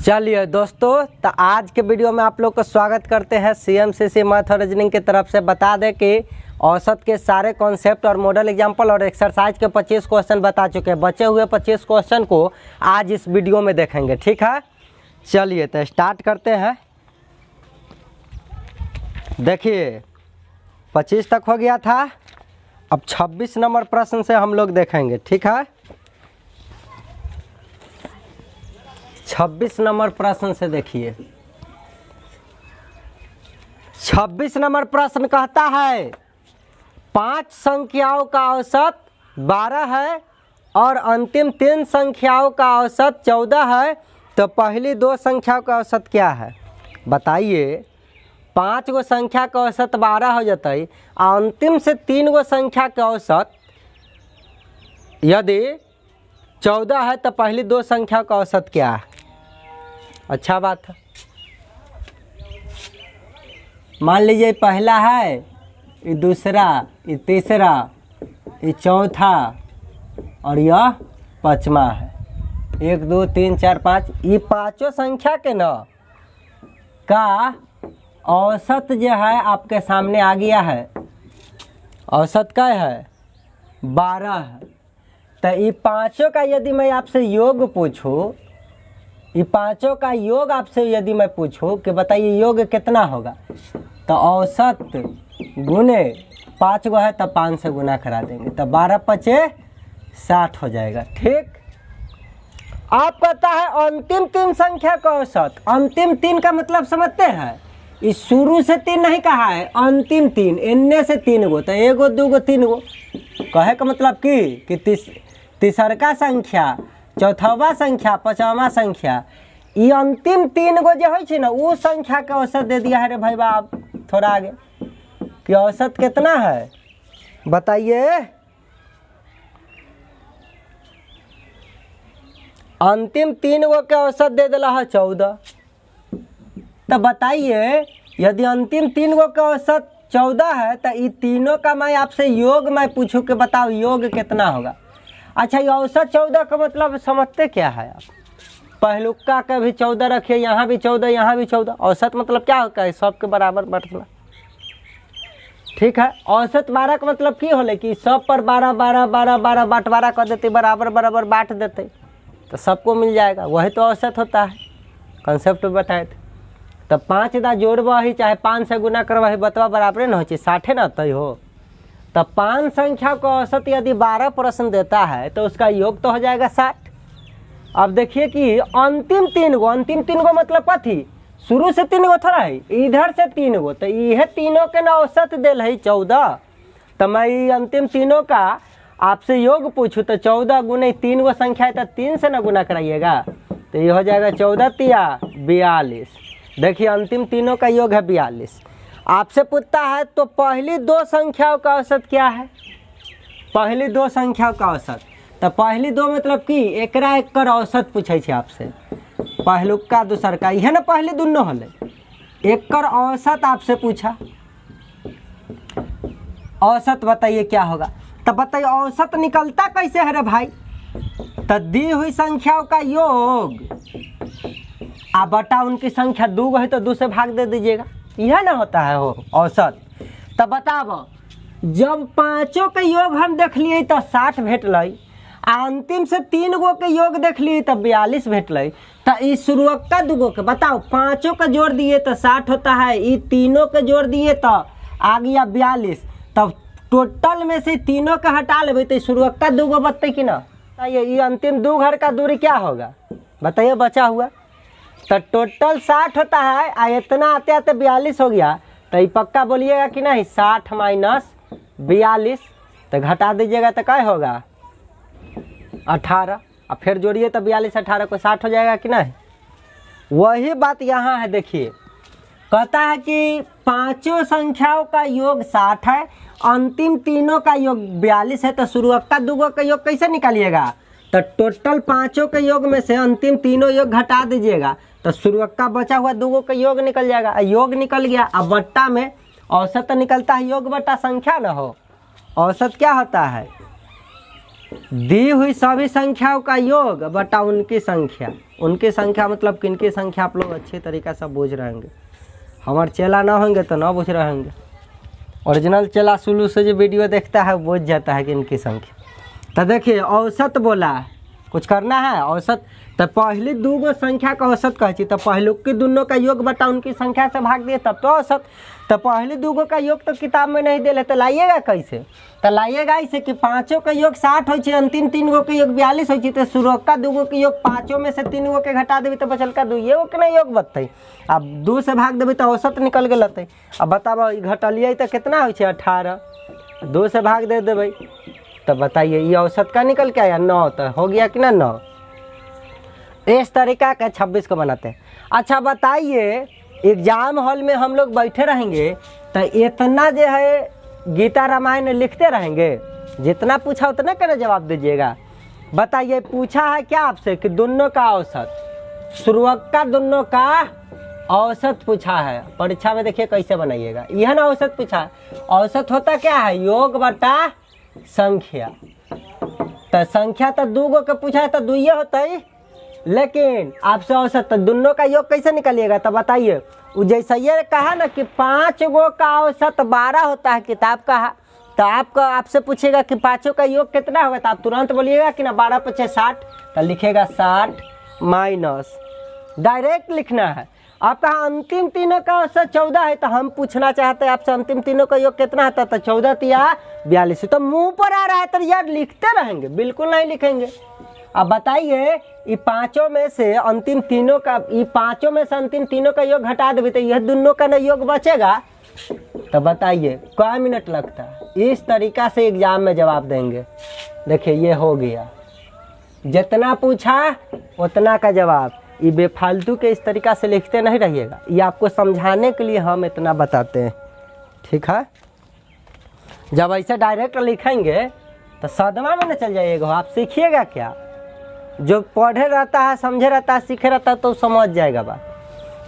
चलिए दोस्तों, तो आज के वीडियो में आप लोग को स्वागत करते हैं CMCC मैथ और रीजनिंग की तरफ से। बता दें कि औसत के सारे कॉन्सेप्ट और मॉडल एग्जाम्पल और एक्सरसाइज के 25 क्वेश्चन बता चुके हैं। बचे हुए 25 क्वेश्चन को आज इस वीडियो में देखेंगे, ठीक है। चलिए तो स्टार्ट करते हैं। देखिए 25 तक हो गया था, अब 26 नंबर प्रश्न से हम लोग देखेंगे, ठीक है। 26 नंबर प्रश्न से देखिए। 26 नंबर प्रश्न कहता है 5 संख्याओं का औसत 12 है और अंतिम 3 संख्याओं का औसत 14 है, तो पहली 2 संख्याओं का औसत क्या है बताइए। 5 गो संख्या का औसत 12 हो जाता है, अंतिम से 3 गो संख्या का औसत यदि 14 है तो पहली 2 संख्या का औसत क्या है। अच्छा बात है। मान लीजिए पहला है, ये दूसरा, ये तीसरा, ये चौथा और यह पांचवा है। 1 2 3 4 5, ये पांचों संख्या के न का औसत जो है आपके सामने आ गया है। औसत क्या है 12 है। तो ये पांचों का यदि मैं आपसे योग पूछूं, ये पांचों का योग आपसे यदि मैं पूछूं कि बताइए योग कितना होगा, तो औसत गुने 5 गो है तो 5 से गुना करा देंगे, तो 12 पचे 60 हो जाएगा, ठीक। आप कहता है अंतिम 3 संख्या का औसत। अंतिम 3 का मतलब समझते हैं, इस शुरू से 3 नहीं कहा है, अंतिम 3, इनने से 3 गो, तो 1 गो 2 गो 3 गो। कहे का मतलब कि तीसरका संख्या, चौथावा संख्या, पांचवा संख्या, ये अंतिम 3 गो जो है ना वो संख्या का औसत दे दिया है रे भाई बाप। थोड़ा आगे कि औसत कितना है बताइए। अंतिम 3 गो के औसत दे दिला है 14। तो बताइए यदि अंतिम 3 गो का औसत 14 है तो ये तीनों का मैं आपसे योग मैं पूछूं कि बताओ योग कितना होगा। अच्छा, ये औसत 14 का मतलब समझते क्या है आप। पहलुका का भी 14 रखिए, यहाँ भी 14, यहाँ भी 14। औसत मतलब क्या होता है, सबके बराबर बांटना, ठीक है। औसत 12 का मतलब की होले कि सब पर 12 12 12 12 बंटवारा कर देते, बराबर बराबर बांट देते, तो सबको मिल जाएगा। वही तो औसत होता है, कंसेप्ट बताए थे। तो 5 दा जोड़वा ही चाहे 5 से गुना करवा ही बतवा बराबर न हो, 60 न तय हो। तो 5 संख्या का औसत यदि 12 प्रश्न देता है तो उसका योग तो हो जाएगा 60। अब देखिए कि अंतिम 3 गो मतलब कथी, शुरू से 3 गो थोड़ा है, इधर से 3 गो, तो यह तीनों के ना औसत दिल है 14। तो मैं ये अंतिम तीनों का आपसे योग पूछूँ तो 14 गुने 3 गो संख्या है तो 3 से ना गुना कराइएगा, तो ये हो जाएगा 14 तिया 42। देखिए अंतिम तीनों का योग है 42। आपसे पूछता है तो पहली 2 संख्याओं का औसत क्या है। पहली 2 संख्याओं का औसत, तो पहली 2 मतलब कि एकरा एक कर औसत पूछे छे आपसे। पहलुका दूसरका, यह ना पहली दोनों होले, एक कर औसत आपसे पूछा। औसत बताइए क्या होगा। तो बताइए औसत निकलता कैसे है रे भाई। तो दी हुई संख्याओं का योग आ बटा उनकी संख्या 2 है तो 2 से भाग दे दीजिएगा, यह ना होता है हो औसत। तो बताओ जब पांचों के योग हम देख लिए तो 60 भेटल, अंतिम से 3 गो के योग देख लिए तो 42 भेटल। तो इस शुरुआत 2 गो के बताओ, पांचों का जोड़ दिए तो 60 होता है, ये तीनों के जोड़ दिए तो आ गया 42। तब टोटल में से तीनों का हटा लेते तो शुरुआत 2 गो बचते कि ना। ये अंतिम 2 घर का दूरी क्या होगा बताइए बचा हुआ। तो टोटल 60 होता है, आ इतना आते आते 42 हो गया, तो ये पक्का बोलिएगा कि नहीं 60 माइनस 42, तो घटा दीजिएगा तो क्या होगा 18, और फिर जोड़िए तो 42 18 को 60 हो जाएगा कि नहीं। वही बात यहाँ है। देखिए कहता है कि पांचों संख्याओं का योग 60 है, अंतिम तीनों का योग 42 है, तो शुरुआत 2 गो का योग कैसे निकालिएगा। तो टोटल पांचों के योग में से अंतिम तीनों योग घटा दीजिएगा, तो शुरुआत बचा हुआ 2 गो का योग निकल जाएगा। योग निकल गया, अब बट्टा में औसत निकलता है, योग बट्टा संख्या न हो। औसत क्या होता है दी हुई सभी संख्याओं का योग बटा उनकी संख्या मतलब किनकी संख्या आप लोग अच्छे तरीक़ा से बूझ रहे होंगे। हमारे चेला ना होंगे तो ना बूझ रहे होंगे। ओरिजिनल चेला शुरू से जो वीडियो देखता है बूझ जाता है कि इनकी संख्या। तो देखिए औसत बोला है, कुछ करना है औसत। तो पहली दो गो संख्या का औसत कहे तो पहलू की दोनों का योग बटा उनकी संख्या से भाग दिए तब तो औसत। तो पहली दो गो का योग तो किताब में नहीं दिले तो लाइएगा कैसे? तो लाइएगा ऐसे कि पाँचों का योग 60 हो, अंतिम तीन गो के योग 42 हो। तो शुरुआत दो गो के योग पाँचों में से तीन गो के घटा देवी तो बचल का दुइये गो के ना योग बतते। अब 2 से भाग देवी तो औसत निकल गए। अब बताओ घटलिए तो कितना हो 18, 2 से भाग दे देवे तो बताइए ये औसत का निकल के आया 9। तो हो गया कि ना 9। इस तरीका का 26 को बनाते हैं। अच्छा बताइए एग्जाम हॉल में हम लोग बैठे रहेंगे तो इतना जो है गीता रामायण लिखते रहेंगे, जितना पूछा उतना का जवाब दीजिएगा। बताइए पूछा है क्या आपसे कि दोनों का औसत, शुरुआत का दोनों का औसत पूछा है। परीक्षा में देखिए कैसे बनाइएगा। यह ना औसत पूछा है। औसत होता क्या है? योग बटा संख्या। तो संख्या तो 2 गो के पूछा है तो 2 ही होता है, लेकिन आपसे औसत तो दोनों का योग कैसे निकालिएगा? तो बताइए जैसा ये कहा ना कि 5 गो का औसत 12 होता है किताब का। तो आपसे पूछेगा कि पाँचों का योग कितना होगा तो आप तुरंत बोलिएगा कि ना 12 × 5 = 60। तो लिखेगा 60 माइनस, डायरेक्ट लिखना है। आप कहा अंतिम तीनों का औसत 14 है तो हम पूछना चाहते हैं आपसे अंतिम तीनों का योग कितना आता? तो 14 × 42। तो मुंह पर आ रहा है तो यार लिखते रहेंगे, बिल्कुल नहीं लिखेंगे। अब बताइए ये पाँचों में से अंतिम तीनों का योग घटा देवे तो यह दोनों का ना योग बचेगा। तो बताइए क्या मिनट लगता है? इस तरीका से एग्जाम में जवाब देंगे। देखिए ये हो गया, जितना पूछा उतना का जवाब। ये बेफालतू के इस तरीका से लिखते नहीं रहिएगा, ये आपको समझाने के लिए हम इतना बताते हैं, ठीक है। जब ऐसे डायरेक्ट लिखेंगे तो सदमा में न चल जाइएगा। आप सीखिएगा क्या? जो पढ़े रहता है, समझे रहता है, सीखे रहता है तो समझ जाएगा बात।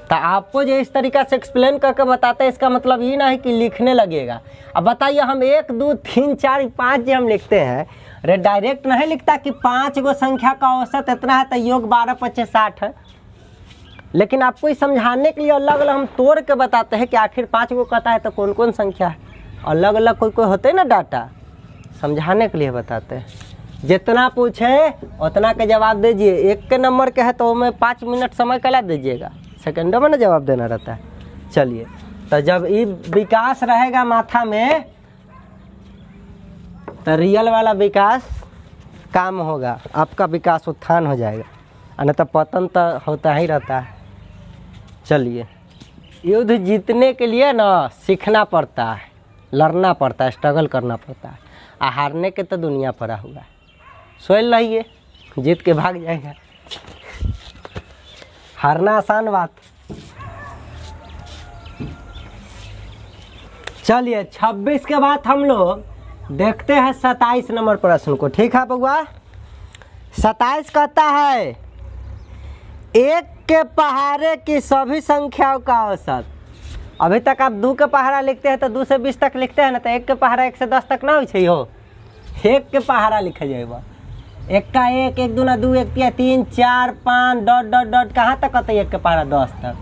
तो आपको जो इस तरीका से एक्सप्लेन करके बताते हैं इसका मतलब ये नहीं कि लिखने लगेगा। अब बताइए हम 1 2 3 4 5 जो हम लिखते हैं, अरे डायरेक्ट नहीं लिखता कि 5 गो संख्या का औसत इतना है तो योग 12 × 5 = 60 है। लेकिन आपको इस समझाने के लिए अलग अलग हम तोड़ के बताते हैं कि आखिर 5 गो कहता है तो कौन कौन संख्या है। अलग अलग कोई होते हैं ना डाटा, समझाने के लिए बताते हैं। जितना पूछे उतना का जवाब दीजिए। 1 के नंबर के है तो मैं 5 मिनट समय कला दीजिएगा, सेकंडों में ना जवाब देना रहता है। चलिए तो जब ये विकास रहेगा माथा में तो रियल वाला विकास काम होगा, आपका विकास उत्थान हो जाएगा, अन्य तो पतन तो होता ही रहता है। चलिए युद्ध जीतने के लिए ना सीखना पड़ता है, लड़ना पड़ता है, स्ट्रगल करना पड़ता है। और हारने के तो दुनिया पड़ा हुआ है। सोच रहिए जीत के भाग जाएगा, हारना आसान बात। चलिए 26 के बाद हम लोग देखते हैं 27 नंबर प्रश्न को, ठीक है बउआ। 27 कहता है 1 के पहाड़े की सभी संख्याओं का औसत। अभी तक आप 2 के पहाड़ा लिखते हैं तो 2 से 20 तक लिखते हैं ना, तो 1 के पहाड़ा 1 से 10 तक ना हो। 1 के पहाड़ा लिखे जाएगा। 1 का 1, 1 दूना 2, 1 तिया 3, 4, 5 ... कहाँ तक कहते 1 के पहाड़ा 10 तक।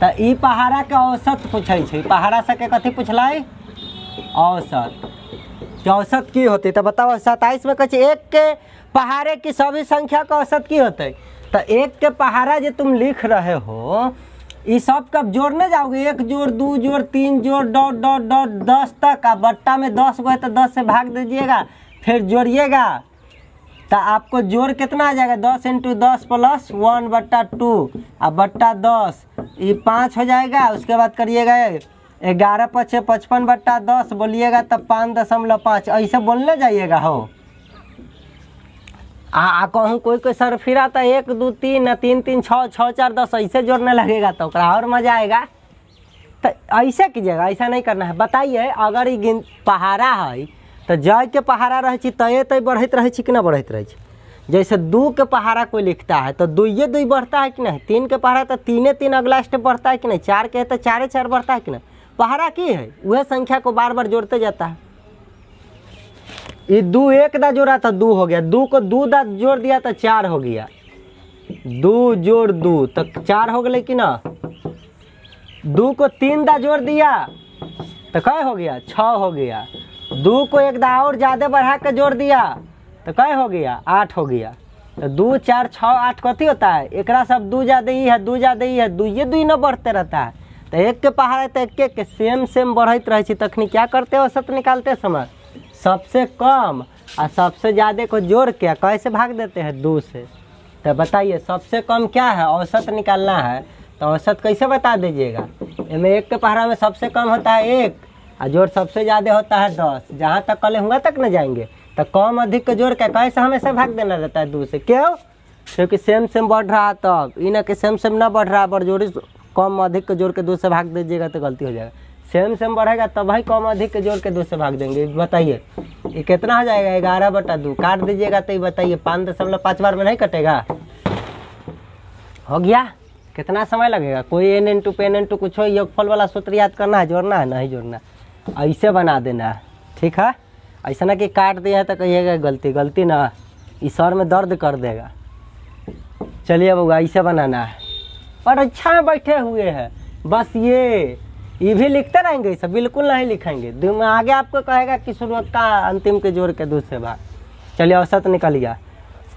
तो ई पहाड़ा के औसत पूछे छे। पहाड़ा से के कथी पूछलाई? औसत। औसत की होती तो बताओ। 27 में कहे 1 के पहाड़े की सभी संख्या का औसत की होते। तो 1 के पहाड़ा जो तुम लिख रहे हो ये सब कब जोड़ने जाओगे? 1 जोड़ 2 जोड़ 3 जोड़ ... 10 तक। अब बट्टा में 10 गो है तो 10 से भाग दीजिएगा, फिर जोड़िएगा तो आपको जोड़ कितना आ जाएगा? 10 × 10 + 1/2 अब बट्टा 10, ये 5 हो जाएगा। उसके बाद करिएगा 11 × 5 = 55/10 बोलिएगा तब 5.5 ऐसे बोलने जाइएगा हो। कहूँ कोई सर फिर आता 1 2 3 3 3 6 6 4 10 ऐसे जोड़ने लगेगा तो और मज़ा आएगा। तो ऐसे कीजिएगा, ऐसा नहीं करना है। बताइए अगर ये पहाड़ा है तो जय के पहाड़ा रहे तय बढ़त रहे कि ना बढ़त रहे? जैसे 2 के पहाड़ा कोई लिखता है तो 2 बढ़ता है कि नहीं? 3 के पहाड़ा तो 3 अगला स्टेप बढ़ता है कि नहीं? 4 के है तो 4 बढ़ता है कि नहीं? पहाड़ा की है वह संख्या को बार बार जोड़ते जाता है। ये 2 एक दा जोड़ा तो 2 हो गया, 2 को 2 दा जोड़ दिया तो 4 हो गया, 2 जोड़ 2 तो 4 हो गए कि ना। 2 को 3 दा जोड़ दिया तो क्या हो गया, 6 हो गया। 2 को एक दा और ज़्यादा बढ़ा के जोड़ दिया तो क्या हो गया, 8 हो गया। तो 2 4 6 8 कथी होता है, एक सब 2 ज़्यादा ही है, 2 ज़्यादा ही है, 2 ये 2 न बढ़ते रहता है। तो एक के पहाड़ तो एक के सेम बढ़त रहे, तखनी क्या करते हो, औसत निकालते समय सबसे कम और सबसे ज़्यादा को जोड़ के कैसे भाग देते हैं, 2 से। तो बताइए सबसे कम क्या है, औसत निकालना है तो औसत कैसे बता दीजिएगा। इनमें एक के पहाड़ा में सबसे कम होता है 1 और जोड़ सबसे ज़्यादा होता है 10। जहाँ तक कल हुआ तक न जाएंगे तो कम अधिक को जोड़ के कैसे हमेशा भाग देना रहता है 2 से। क्यों, क्योंकि सेम बढ़ रहा है, तब इन के सेम ना बढ़ रहा, पर जोड़ी कम अधिक को जोड़ के 2 से भाग दीजिएगा तो गलती हो जाएगा। सेम बढ़ेगा तब भाई कम अधिक के जोड़ के 2 से भाग देंगे। बताइए ये कितना हो जाएगा, 11/2 काट दीजिएगा तो ये बताइए 5.5 बार में नहीं कटेगा, हो गया। कितना समय लगेगा, कोई n इंटू पेन इंटू कुछ हो, योगफल वाला सूत्र याद करना है, जोड़ना है, नहीं जोड़ना, ऐसे बना देना है, ठीक है। ऐसा ना कि काट दिया है तो कहिएगा गलती ना, इस सर में दर्द कर देगा। चलिए बउआ ऐसे बनाना है, परीक्षा में बैठे हुए हैं बस ये भी लिखते रहेंगे, सब बिल्कुल नहीं लिखेंगे। आगे आपको कहेगा कि शुरुआत का अंतिम के जोड़ के 2 से भाग। चलिए औसत निकल गया।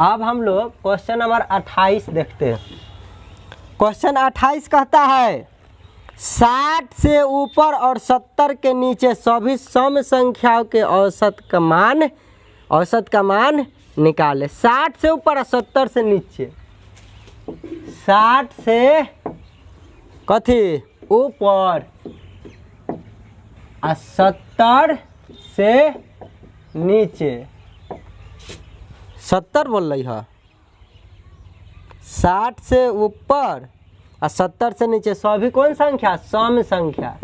अब हम लोग क्वेश्चन नंबर 28 देखते हैं। क्वेश्चन 28 कहता है 60 से ऊपर और 70 के नीचे सभी सम संख्याओं के औसत का मान निकाले। 60 से ऊपर और 70 से नीचे, 60 से कथी ऊपर और 70 से नीचे, 70 बोल रही है, 60 से ऊपर और 70 से नीचे सभी कौन संख्या, सम संख्या।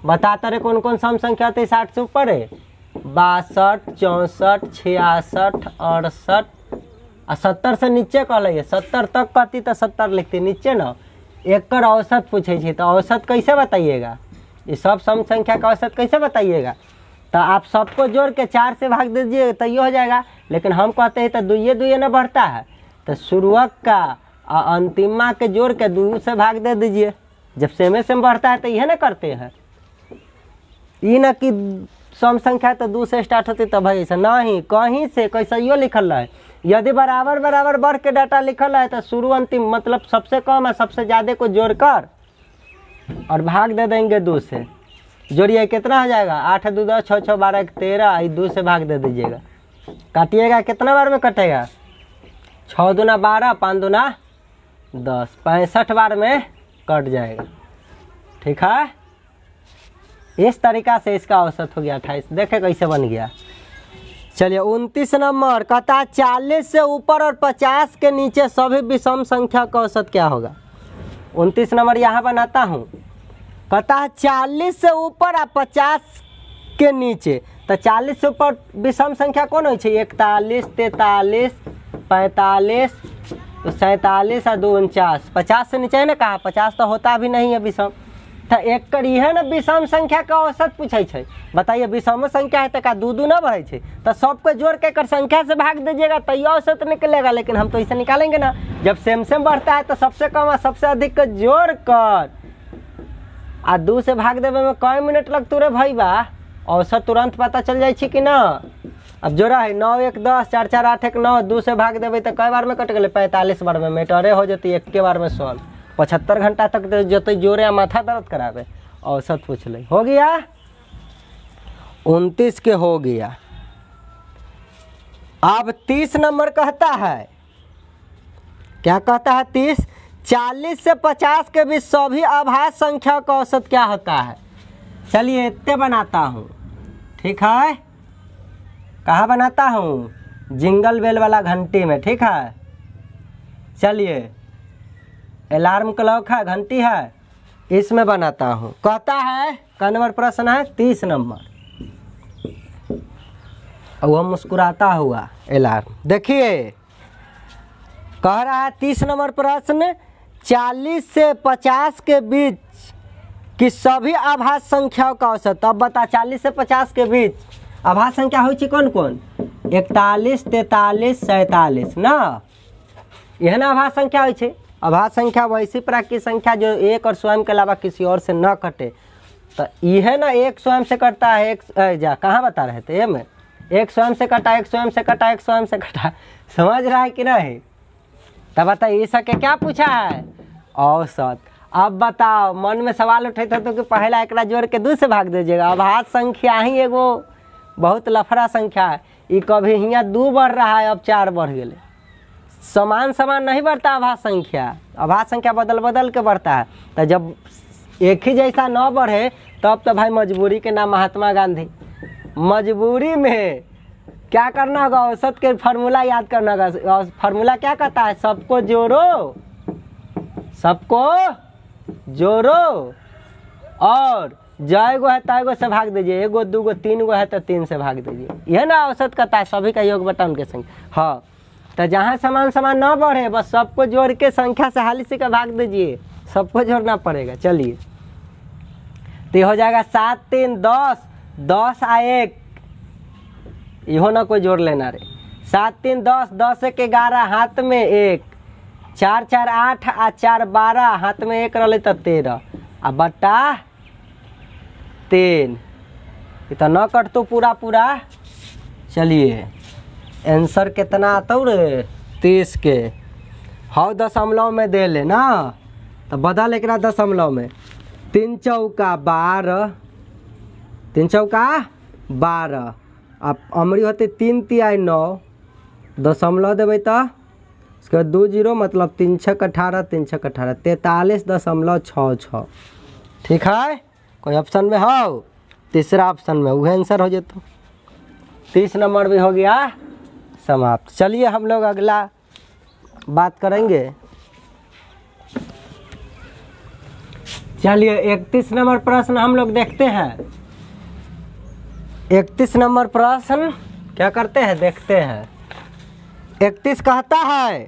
बताता रहे कौन कौन सम संख्या होती है 60 से ऊपर है, 62 64 66 68 और 70 से नीचे कहल है। 70 तक कहती तो 70 लिखती, नीचे ना एक औसत पूछे तो औसत कैसे बताइएगा, ये सब सम संख्या का औसत कैसे बताइएगा। तो आप सबको जोड़ के 4 से भाग दीजिए तो ये हो जाएगा, लेकिन हम कहते हैं तो 2 ना बढ़ता है, तो शुरुआत का और अंतिमा के जोड़ के 2 से भाग दे दीजिए। जब सेम बढ़ता है तो यह ना करते हैं, ये ना कि सम संख्या तो 2 से स्टार्ट होती तब भाई ऐसा नहीं, कहीं से कैसा यो लिखल है। यदि बराबर बढ़ के डाटा लिखल है तो शुरू अंतिम मतलब सबसे कम है सबसे ज़्यादा को जोड़कर और भाग दे देंगे 2 से। जोड़िए कितना हो जाएगा, 8 2 10 6 6 12 13, 2 से भाग दे दीजिएगा। काटिएगा कितना बार में कटेगा, 6 दूना 12 5 दूना 10, 65 बार में कट जाएगा, ठीक है। इस तरीका से इसका औसत हो गया 28। देखे कैसे बन गया। चलिए 29 नंबर कहता 40 से ऊपर और 50 के नीचे सभी विषम संख्या का औसत क्या होगा। 29 नंबर यहाँ बनाता हूँ, कहता 40 से ऊपर और 50 के नीचे, तो 40 से ऊपर विषम संख्या कौन हो, 41 43 45 तो 47 और 2 49। 50 से नीचे है ना, कहा 50 तो होता भी नहीं है विषम, तो एक करी है ना विषम संख्या का औसत पूछे छे। बताइए विषम संख्या है तो का 2 ना बढ़े छे, तो सबको जोड़ के कर संख्या से भाग दीजिएगा तो ये औसत निकलेगा। लेकिन हम तो इसे निकालेंगे ना, जब सेम बढ़ता है तो सबसे कम और सबसे अधिक को जोड़ कर आ 2 से भाग देवे में कई मिनट लगतू रे भाई बा, औसत तुरंत पता चल जाए कि ना। अब जोड़ा है 9 1 10 4 4 8 1 9, 2 से भाग देवे तो कई बार में कट गए, 45 बार में मेटरे हो जाती एक के बार में सॉल्व। 75 घंटा तक जो जोड़े माथा दर्द करावे, औसत पूछ ले। हो गया 29 के हो गया। अब 30 नंबर कहता है, क्या कहता है 30, 40 से 50 के बीच सभी अभाज्य संख्या का औसत क्या होता है। चलिए इतने बनाता हूँ, ठीक है। कहाँ बनाता हूँ, जिंगल बेल वाला घंटी में, ठीक है। चलिए अलार्म क्लॉक है, घंटी है, इसमें बनाता हूँ। कहता है का नंबर प्रश्न है 30 नंबर, और वह मुस्कुराता हुआ अलार्म। देखिए कह रहा है 30 नंबर प्रश्न, 40 से 50 के बीच की सभी अभाज्य संख्याओं का औसत। अब बता 40 से 50 के बीच अभाज्य संख्या हो कौन कौन? 41, 43, 47 ना, यह ना अभाज्य संख्या हो। अभाज्य संख्या वैसी प्राकृतिक संख्या जो एक और स्वयं के अलावा किसी और से न कटे। तो यह ना एक स्वयं से कटता है, एक कहाँ बता रहे थे ये में, एक स्वयं से कटा, एक स्वयं से कटा, एक स्वयं से कटा, समझ रहा है कि नहीं? तब बताइए इसके क्या पूछा है? औसत। अब बताओ, मन में सवाल उठे थे तो कि पहला एकरा जोड़ के 2 से भाग दीजिएगा। अभाज्य संख्या ही एगो बहुत लफड़ा संख्या है, ये कभी यहाँ 2 बढ़ रहा है, अब 4 बढ़ गए। समान समान नहीं बढ़ता अभाज्य संख्या, अभाज्य संख्या बदल बदल के बढ़ता है। तो जब एक ही जैसा न बढ़े तब तो भाई मजबूरी के नाम महात्मा गांधी। मजबूरी में क्या करना होगा? औसत के फार्मूला याद करना होगा। फार्मूला क्या कहता है? सबको जोड़ो, सबको जोड़ो और जय गो है तय गो से भाग दीजिए। 1 2 3 गो है तो 3 से भाग दीजिए। यह ना औसत कहता है, सभी का योग बटा उनके संख्या। हाँ, तो जहाँ समान समान ना बढ़े बस सबको जोड़ के संख्या से हाली से का भाग दीजिए, सबको जोड़ना पड़ेगा। चलिए तो हो जाएगा 7 3 10, 10 आ 1, इहो ना कोई जोड़ लेना रे। 7 3 10, 10 1 11, हाथ में 1, 4 4 8 आ 4 12, हाथ में 1 रहे तो 13 आ बटा 3। इतना कट तो पूरा पूरा। चलिए आंसर कितना आता रे? 30 के। हाँ दशमलव में दे ले ना, तो बदल एक दशमलव में। 3 चौका 12, 3 चौका 12, अब अमरी होते 3 तिहाई 9, दशमलव देवे तो उसके बाद 2 0 मतलब 3 6 18, 3 6 18, 43.66। ठीक है? कोई ऑप्शन में हो? तीसरा ऑप्शन में वह आंसर हो जाता। 30 नंबर भी हो गया समाप्त। चलिए हम लोग अगला बात करेंगे। चलिए 31 नंबर प्रश्न हम लोग देखते हैं। 31 नंबर प्रश्न क्या करते हैं, देखते हैं। 31 कहता है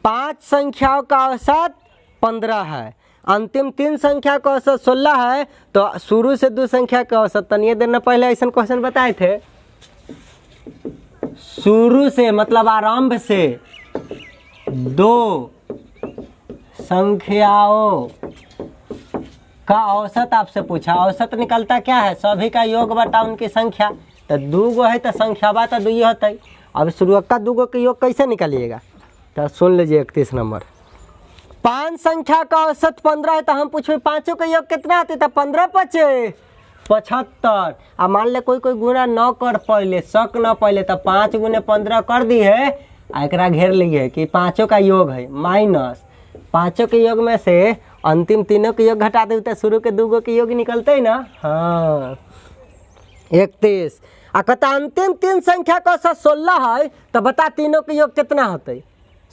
5 संख्याओं का औसत 15 है, अंतिम 3 संख्या का औसत 16 है, तो शुरू से 2 संख्या का औसत। तनिए देर न पहले ऐसा क्वेश्चन बताए थे। शुरू से मतलब आरंभ से 2 संख्याओं का औसत आपसे पूछा। औसत निकलता क्या है? सभी का योग बटा उनकी संख्या। तो 2 गो है तो संख्या बा तो 2 ही होता है। अब शुरू का 2 गो के योग कैसे निकालिएगा? तो सुन लीजिए 31 नंबर। 5 संख्या का औसत 15 है, तो हम पूछे 5 का योग कितना आते? तो 15 5 75। अब मान ले कोई गुना न कर पहले, शक न पहले, तो 5 गुने 15 कर दी है, एकरा घेर लिए कि 5 का योग है माइनस 5 के योग में से अंतिम 3 के योग घटा दे तो शुरू के 2 गो के योग निकलते ही ना। हाँ 31। आ कहता अंतिम 3 संख्या का औसत 16 है, तो बता तीनों के योग कितना होते?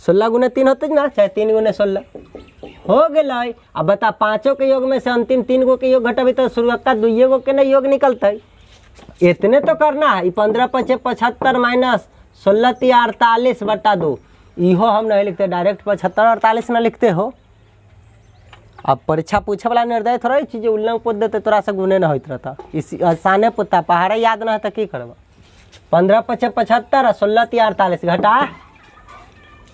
16 गुने 3 होते ना, चाहे 3 गुने 16 हो गए। अब बता 5 के योग में से अंतिम 3 गो के योग घटाबी तो शुरुआत 2 गो के ना योग निकलते। इतने तो करना है। 15 5 75 माइनस 16 3 48 बटा 2। इहो हम नहीं लिखते, डायरेक्ट 75 48 ना लिखते हो। अब परीक्षा पूछे वाला निर्दय थोड़ा चीज़ उल्लंघ पोत देते तोरा से गुने न होता रहता। इसी आसाने पुता पहाड़ा याद ना है तो की करब। 15 5 75 16 3 48 घटा।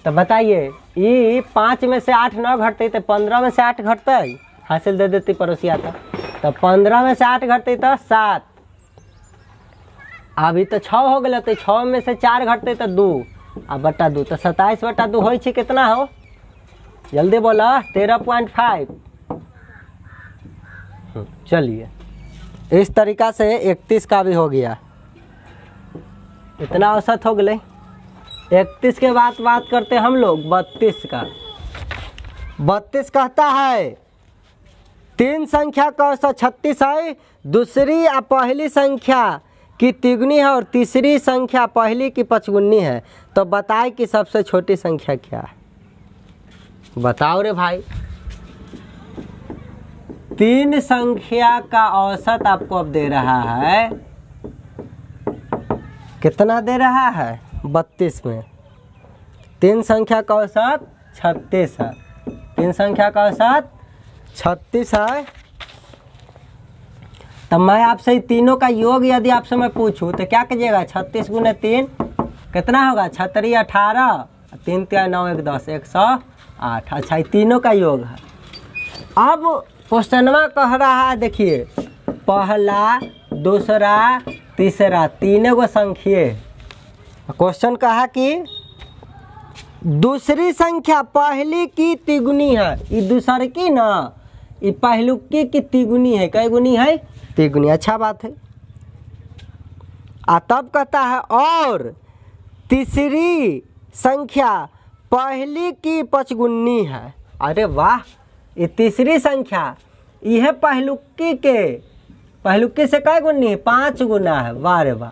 तो बताइए ये 5 में से 8 न घटते तो 15 में से 8 घटते, हासिल दे देती पड़ोसिया। तो 15 में से 8 घटते तो 7। अभी तो 6 हो गए, तो 6 में से 4 घटते तो 2 अब बटा 2, तो 27 बटा 2 हो कितना हो? जल्दी बोला 13.5। चलिए इस तरीका से 31 का भी हो गया। इतना औसत हो गए। 31 के बाद बात करते हम लोग 32 का। 32 कहता है 3 संख्या का औसत 36 है, दूसरी या पहली संख्या की तिगुनी है और तीसरी संख्या पहली की पचगुनी है, तो बताए कि सबसे छोटी संख्या क्या है? बताओ रे भाई। 3 संख्या का औसत आपको अब दे रहा है, कितना दे रहा है? 32 में 3 संख्या का औसत 36 है। 3 संख्या का औसत 36 है तो मैं आपसे तीनों का योग यदि आपसे मैं पूछूं तो क्या कीजिएगा, 36 गुने 3 कितना होगा, 36 18, 3 3 9 1 10 108। अच्छा ये तीनों का योग है। अब क्वेश्चनवा कह रहा है, देखिए पहला दूसरा तीसरा तीनों को संख्या। क्वेश्चन कहा कि दूसरी संख्या पहली की तिगुनी है, ये दूसर की ना, ये पहलुकी की तिगुनी है। कई गुनी है, तिगुनी। अच्छा बात है। तब कहता है और तीसरी संख्या पहली की पचगुनी है। अरे वाह, ये तीसरी संख्या यह पहलुकी से कई गुनी है, 5 गुना है। वाह रे वाह।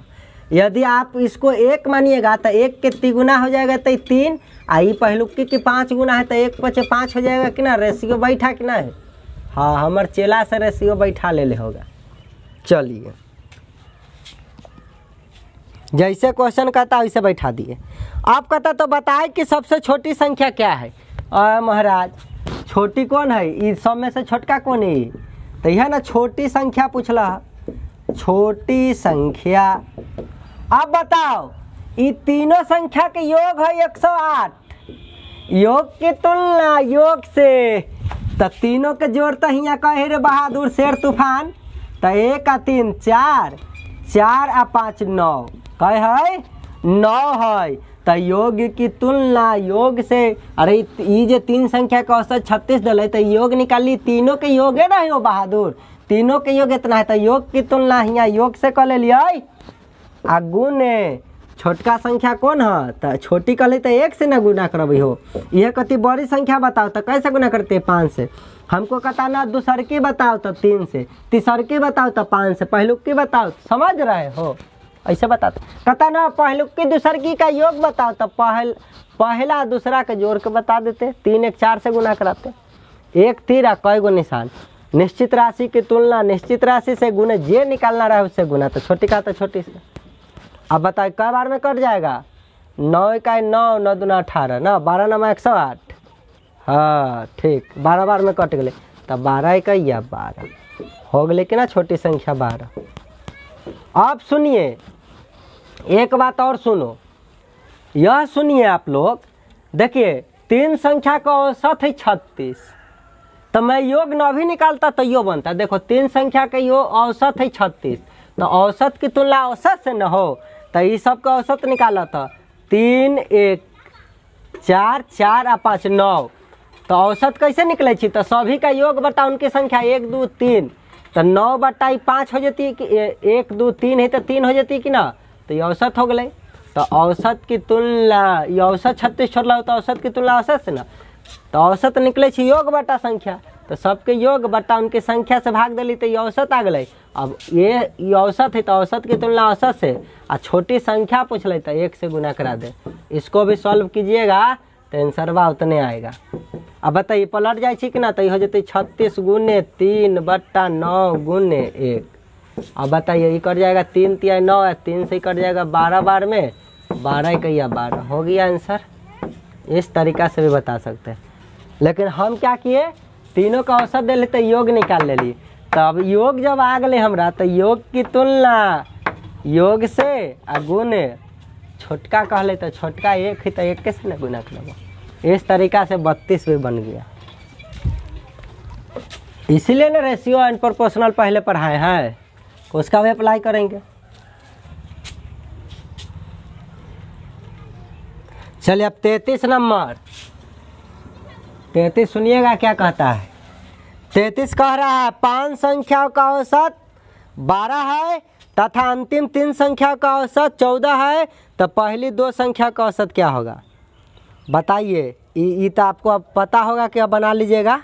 यदि आप इसको 1 मानिएगा तो 1 के तिगुना हो जाएगा तो 3, आई पहलुकी की 5 गुना है तो 1 × 5 हो जाएगा कि ना। रेशियो बैठा कि नहीं। हाँ, हमार चेला से रेशियो बैठा ले होगा। चलिए, जैसे क्वेश्चन कहता वैसे बैठा दिए। आप कहता तो बताए कि सबसे छोटी संख्या क्या है। महाराज छोटी कौन है, इस सब में से छोटका कौन है, तो यह ना छोटी संख्या पूछला, छोटी संख्या। अब बताओ, ये तीनों संख्या के योग है 108। योग की तुलना योग से, तो तीनों के जोड़ तो हियाँ कहे रे बहादुर शेर तूफान। तो 1 और 3 4, 4 और 5 9, कहे है 9 है। तो योग की तुलना योग से, अरे ये जो 3 संख्या का औसत 36 दल है, तो योग निकाली, तीनों के योग है ना हो बहादुर, तीनों के योग इतना है। तो योग की तुलना यहाँ योग से कर ले लिया। आ गुने छोटका संख्या कौन है, तो छोटी कर ले तो 1 से ना गुना करबी हो। यह कति बड़ी संख्या बताओ तो कैसे गुना करते, 5 से। हमको कहता ना दूसर की बताओ तो 3 से, तीसर की बताओ तो 5 से, पहलुक की बताओ, समझ रहे हो, ऐसे बताते। कहता ना पहलुक की दूसर की का योग बताओ तो पहला दूसरा के जोड़ के बता देते। 3 1 4 से गुना कराते। 1 3 कई गो निशान, निश्चित राशि की तुलना निश्चित राशि से गुने, जे निकालना रहे उससे गुना। तो छोटी का तो छोटी से। अब बताओ कै बार में कट जाएगा, 9 1 9, 9 2 18 ना, 12 9 108। हाँ ठीक, 12 बार में कट गए। तब 12 1 12 हो गए कि ना, छोटी संख्या 12। अब सुनिए एक बात और सुनो, यह सुनिए आप लोग। देखिए 3 संख्या का औसत है 36, तो मैं योग न भी निकालता तो यो बनता। देखो 3 संख्या का यो औसत है 36, तो औसत की तुलना औसत से न हो, तो ये सब का औसत निकाला था। 3 1 4 4 और 5 9, तो औसत कैसे निकले छी, तो सभी का योग बटा उनकी संख्या 1 2 3, तो 9 बटा 5 हो जाती कि 1 2 3 है तो 3 हो जाती कि ना, तो ये औसत हो गए। तो औसत की तुलना, ये औसत 36 छोड़ला हो तो औसत की तुलना औसत से ना, तो औसत निकले छी योग बटा संख्या, तो सबके योग बटा उनके संख्या से भाग दिली तो ये औसत आ गए। अब ये औसत है तो औसत की तुलना औसत से, और छोटी संख्या पूछ ले तो 1 से गुना करा दे। इसको भी सॉल्व कीजिएगा तो आंसरवा उतने आएगा। अब बताइए पलट जाए कि ना, तो ये हो जाते 36 गुने 3 बटा 9 गुने 1। अब बताइए ये कट जाएगा 3 3 9, 3 से कट जाएगा 12 बार में, 12 1 12 हो गया आंसर। इस तरीका से भी बता सकते हैं। लेकिन हम क्या किए, तीनों का औसत दे लेते, योग निकाल ले ली। तब योग जब आ गए हमरा, तो योग की तुलना योग से आ गुने, छोटका कह ले तो छोटका 1 है तो 1 के से ना गुना कर। इस तरीका से 32 भी बन गया। इसीलिए ना रेशियो एंड प्रोपोर्शनल पहले पढ़ाए हैं, उसका भी अप्लाई करेंगे। चलिए अब 33 नंबर, 33 सुनिएगा क्या कहता है। 33 कह रहा है 5 संख्याओं का औसत 12 है तथा अंतिम 3 संख्या का औसत 14 है, तो पहली 2 संख्या का औसत क्या होगा बताइए। ये तो आपको अब पता होगा कि अब बना लीजिएगा।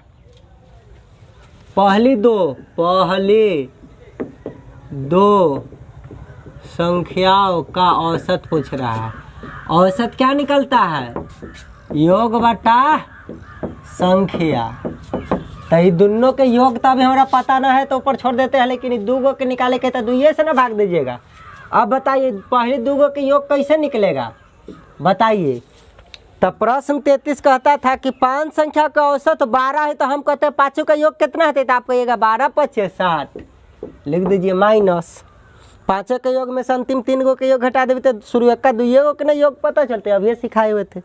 पहली दो संख्याओं का औसत पूछ रहा है। औसत क्या निकलता है, योग बटा संख्या। तो ये दोनों के योग तो अभी हमारा पता ना है तो ऊपर छोड़ देते हैं, लेकिन 2 गो के निकाले के तो 2 से ना भाग दीजिएगा। अब बताइए पहले 2 गो के योग कैसे निकलेगा बताइए। तो प्रश्न 33 कहता था कि 5 संख्या का औसत 12 है, तो हम कहते हैं 5 का योग कितना है, तो आप कहिएगा 12 5 60। लिख दीजिए माइनस। पाँचों के योग में से अंतिम 3 गो के योग घटा देवी तो शुरू का 2 गो के ना योग पता चलते, अब ये सिखाए हुए थे।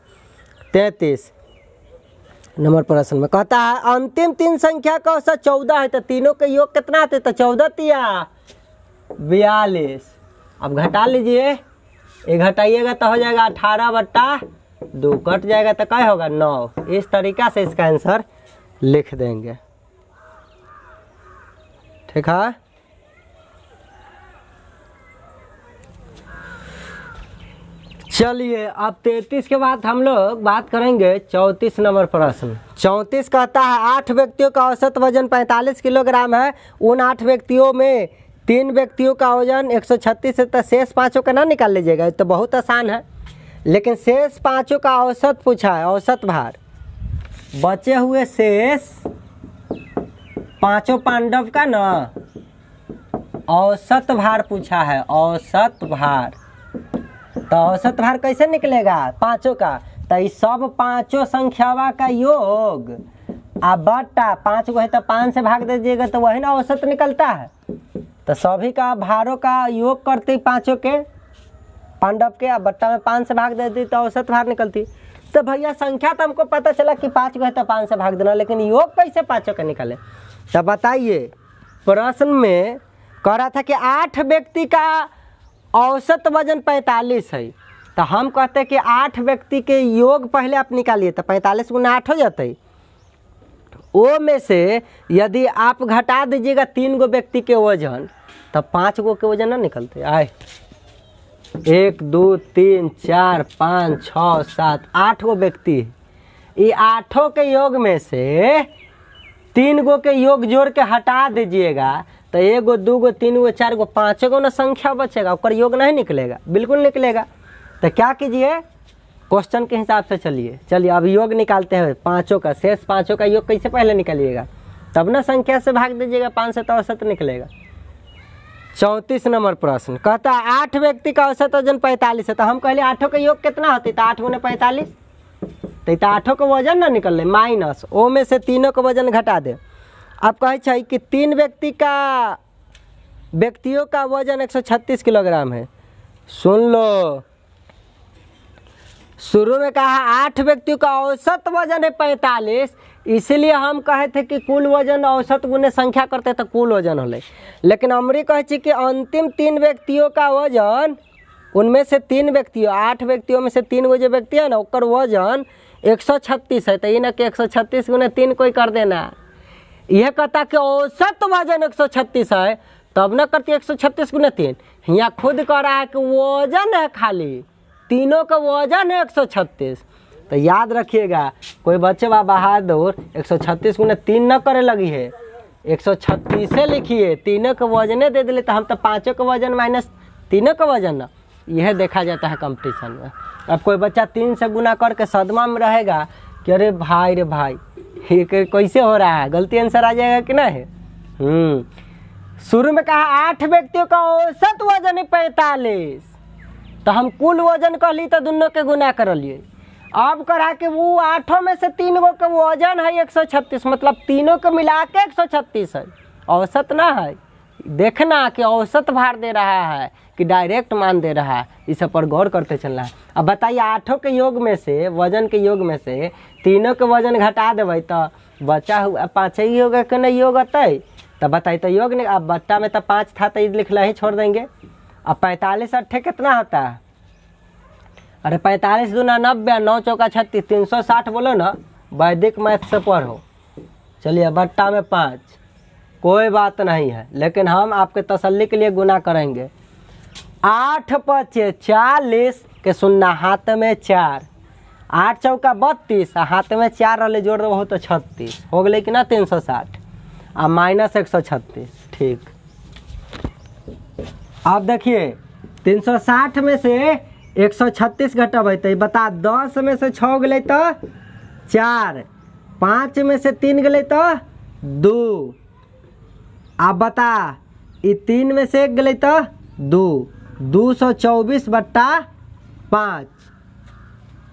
33 नंबर प्रश्न में कहता है अंतिम 3 संख्या का औसत 14 है तो तीनों के योग कितना आते, तो 14 तिया 42। अब घटा लीजिए, ये घटाइएगा तो हो जाएगा 18/2, कट जाएगा तो क्या होगा 9। इस तरीका से इसका आंसर लिख देंगे, ठीक है। चलिए अब 33 के बाद हम लोग बात करेंगे 34 नंबर प्रश्न। 34 कहता है 8 व्यक्तियों का औसत वजन 45 किलोग्राम है। उन 8 व्यक्तियों में 3 व्यक्तियों का वजन 136 है, तो शेष 5 का ना निकाल लीजिएगा, तो बहुत आसान है। लेकिन शेष 5 का औसत पूछा है, औसत भार। बचे हुए शेष 5 पांडव का ना औसत भार पूछा है, औसत भार। तो औसत भार कैसे निकलेगा 5 का, तो इस सब 5 संख्यावा का योग आ बटा 5 को है तो 5 से भाग दीजिएगा तो वही ना औसत निकलता है। तो सभी का भारों का योग करती 5 के पांडव के, अब बट्टा में 5 से भाग देती तो औसत भार निकलती। तो भैया संख्या तो हमको पता चला कि 5 को है तो 5 से भाग देना, लेकिन योग कैसे 5 का निकले। तो बताइए प्रश्न में कह रहा था कि 8 व्यक्ति का औसत वजन 45 है, तो हम कहते हैं कि 8 व्यक्ति के योग पहले आप निकालिए तो 45 गुना 8 हो जाते। वो में से यदि आप घटा दीजिएगा 3 गो व्यक्ति के वजन, तो 5 गो के वजन ना निकलते। आए 1 2 3 4 5 6 7 8 गो व्यक्ति, ये 8 के योग में से 3 गो के योग जोड़ के हटा दीजिएगा तो 1 गो 2 गो 3 गो 4 गो 5 गो ना संख्या बचेगा, उसका योग नहीं निकलेगा, बिल्कुल निकलेगा। तो क्या कीजिए क्वेश्चन के हिसाब से चलिए अब योग निकालते हैं 5 का। शेष 5 का योग कैसे पहले निकालिएगा, तब ना संख्या से भाग दीजिएगा 5 से तो औसत निकलेगा। 34 नंबर प्रश्न कहता है 8 व्यक्ति का औसत वजन 45 है, तो हम कहले 8 का योग कितना होती, तो 8 गुने 45, तो 8 का वजन ना निकल माइनस ओ में से 3 का वजन घटा दे। अब कहे कि 3 व्यक्तियों का वजन 136 किलोग्राम है। सुन लो, शुरू में कहा 8 व्यक्तियों का औसत वजन है 45, इसलिए हम कहे थे कि कुल वजन औसत गुने संख्या करते तो कुल वजन होले। लेकिन हमरी कहे कि अंतिम 3 व्यक्तियों का वजन, उनमें से 3 व्यक्तियों 8 व्यक्तियों में से 3 गो जो व्यक्ति है ना उनका वजन 136 है, तो ये ना कि 136 गुने 3 कोई कर देना। यह कहता कि औसत वजन 136 है, तब ना करती 136 गुने 3। यहाँ खुद कह रहा है कि वजन है, खाली तीनों का वजन है 136। तो याद रखिएगा कोई बच्चे बा बहादुर 136 गुने 3 न करे लगी है, 136 से लिखिए, तीनों का वजने दे दिले तो हम तो 5 का वजन माइनस 3 का वजन ना, यह देखा जाता है कंपटीशन में। अब कोई बच्चा 3 से गुना करके सदमा में रहेगा कि अरे भाई रे भाई ये कैसे हो रहा है, गलती आंसर आ जाएगा कि नहीं। शुरू में कहा 8 व्यक्तियों का औसत वजन है 45, तो हम कुल वजन कहली तो दोनों के गुना कर लिए। अब करा कि वो 8 में से 3 गो का वजन है 136, मतलब तीनों को मिला के 136 है, औसत ना है। देखना कि औसत भार दे रहा है कि डायरेक्ट मान दे रहा है, इस पर गौर करते चलना है। अब बताइए 8 के योग में से, वजन के योग में से तीनों के वजन घटा देवे तो बचा हुआ 5 ही योग के नहीं योग अतै, तो बताइए तो योग नहीं। अब बच्चा में तो 5 था तो लिखना ही छोड़ देंगे। अब 45 अट्ठे कितना होता है, अरे 45 दूना 90, 9 चौका 36, 360 बोलो ना, वैदिक मैथ से पढ़ो। चलिए बट्टा में 5, कोई बात नहीं है, लेकिन हम आपके तसल्ली के लिए गुना करेंगे। 8 पचे 40 के सुनना, हाथ में 4, 8 चौका 32, हाथ में 4 रहे जोड़ दो तो 36 हो गए कि ना 360 आ माइनस 136। ठीक, अब देखिए 360 में से 136 घटब तो बता, 10 में से 6 गए तो 4, 5 में से 3 गए तो 2, अब बता ये 3 में से 1 गए तो 2, 224/5।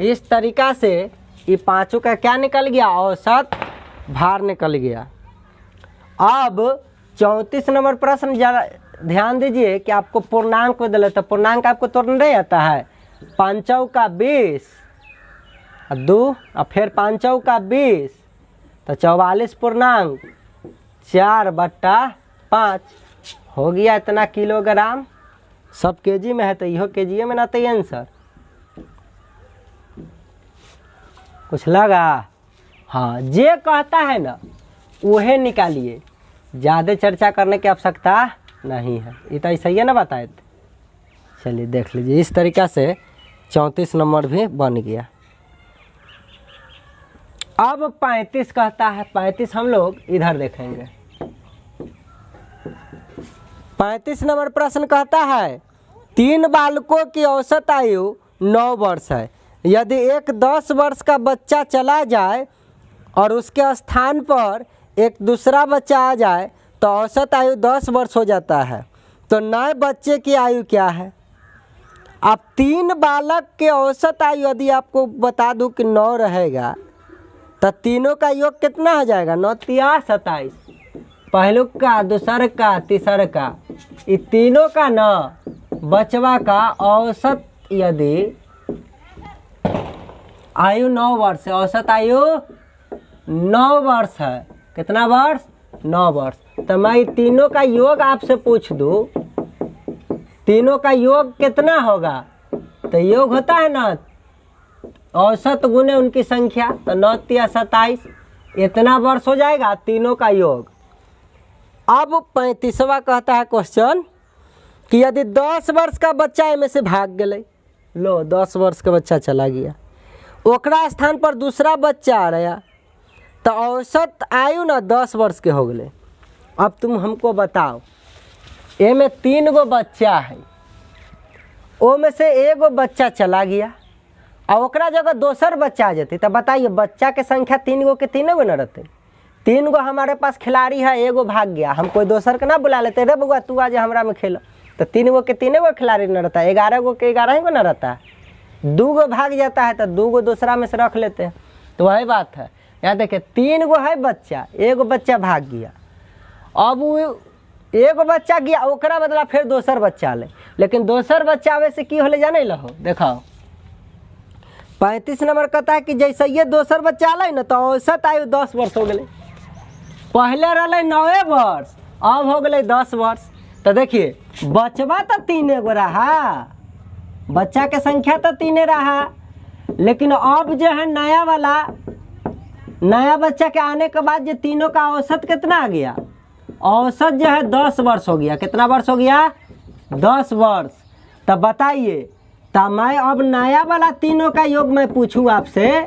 इस तरीका से ये 5 का क्या निकल गया, औसत भार निकल गया। अब 34 नंबर प्रश्न जरा ध्यान दीजिए कि आपको पूर्णांक में दिले, तो पूर्णांक आपको तोड़ना नहीं आता है। 5 का 20 और 2 और फिर 5 का 20 तो 44 पूर्णांक 4/5 हो गया इतना किलोग्राम। सब केजी में है तो इहो केजीए में ना तो आंसर कुछ लगा। हाँ, जे कहता है ना वह निकालिए, ज़्यादा चर्चा करने की आवश्यकता नहीं है। ये तो ऐसा ही है ना बताए। चलिए देख लीजिए, इस तरीक़ा से 34 नंबर भी बन गया। अब 35 कहता है, 35 हम लोग इधर देखेंगे। 35 नंबर प्रश्न कहता है 3 बालकों की औसत आयु 9 वर्ष है। यदि एक 10 वर्ष का बच्चा चला जाए और उसके स्थान पर एक दूसरा बच्चा आ जाए तो औसत आयु 10 वर्ष हो जाता है, तो नए बच्चे की आयु क्या है? अब 3 बालक के औसत आयु यदि आपको बता दूं कि 9 रहेगा तो तीनों का योग कितना हो जाएगा? 9 तिया 27, पहलुक का, दूसर का, तीसर का, ये तीनों का न बचवा का औसत यदि आयु 9 वर्ष है, औसत आयु 9 वर्ष है। कितना वर्ष? 9 वर्ष। तो मैं तीनों का योग आपसे पूछ दूं, तीनों का योग कितना होगा? तो योग होता है ना औसत गुने उनकी संख्या, तो 9 तिया 27 इतना वर्ष हो जाएगा तीनों का योग। अब 35वां कहता है क्वेश्चन कि यदि 10 वर्ष का बच्चा इनमें से भाग गए, लो 10 वर्ष का बच्चा चला गया, ओकरा स्थान पर दूसरा बच्चा आ रहा तो औसत आयु ना 10 वर्ष के हो गए। अब तुम हमको बताओ, ए में 3 गो बच्चा है, ओ में से एगो बच्चा चला गया और ओकरा जगह दोसर बच्चा आ जाते, तो बताइए बच्चा के संख्या 3 गो के 3 गो न रहते? 3 गो हमारे पास खिलाड़ी है, एगो भाग गया, हम कोई दोसर के ना बुला लेते, रे बउआ तू आज हमरा में खेलो, तो 3 गो के 3 गो खिलाड़ी न रहता, 11 गो के 11 गो न रहता। 2 गो भाग जाता है तो 2 गो दूसरा में से रख लेते हैं। तो वही बात है, यहाँ देखिए 3 गो है बच्चा, एगो बच्चा भाग गया, अब वो एगो बच्चा गया ओकरा बदला फिर दोसर बच्चा ले, लेकिन दोसर बच्चा आवे से की होले जाने लहो। देखो 35 नंबर कहता है कि जैसे ये दोसर बच्चा आए ना तो औसत आयु 10 वर्ष हो गए। पहले रहा 9 वर्ष, अब हो गए 10 वर्ष। तो देखिए बचवा तो 3 गो रहा, बच्चा के संख्या तो 3 रहा, लेकिन अब जो है नया बच्चा के आने के बाद जो तीनों का औसत कितना आ गया? औसत जो है 10 वर्ष हो गया। कितना वर्ष हो गया? 10 वर्ष। तब बताइए, तब मैं अब नया वाला तीनों का योग मैं पूछूं आपसे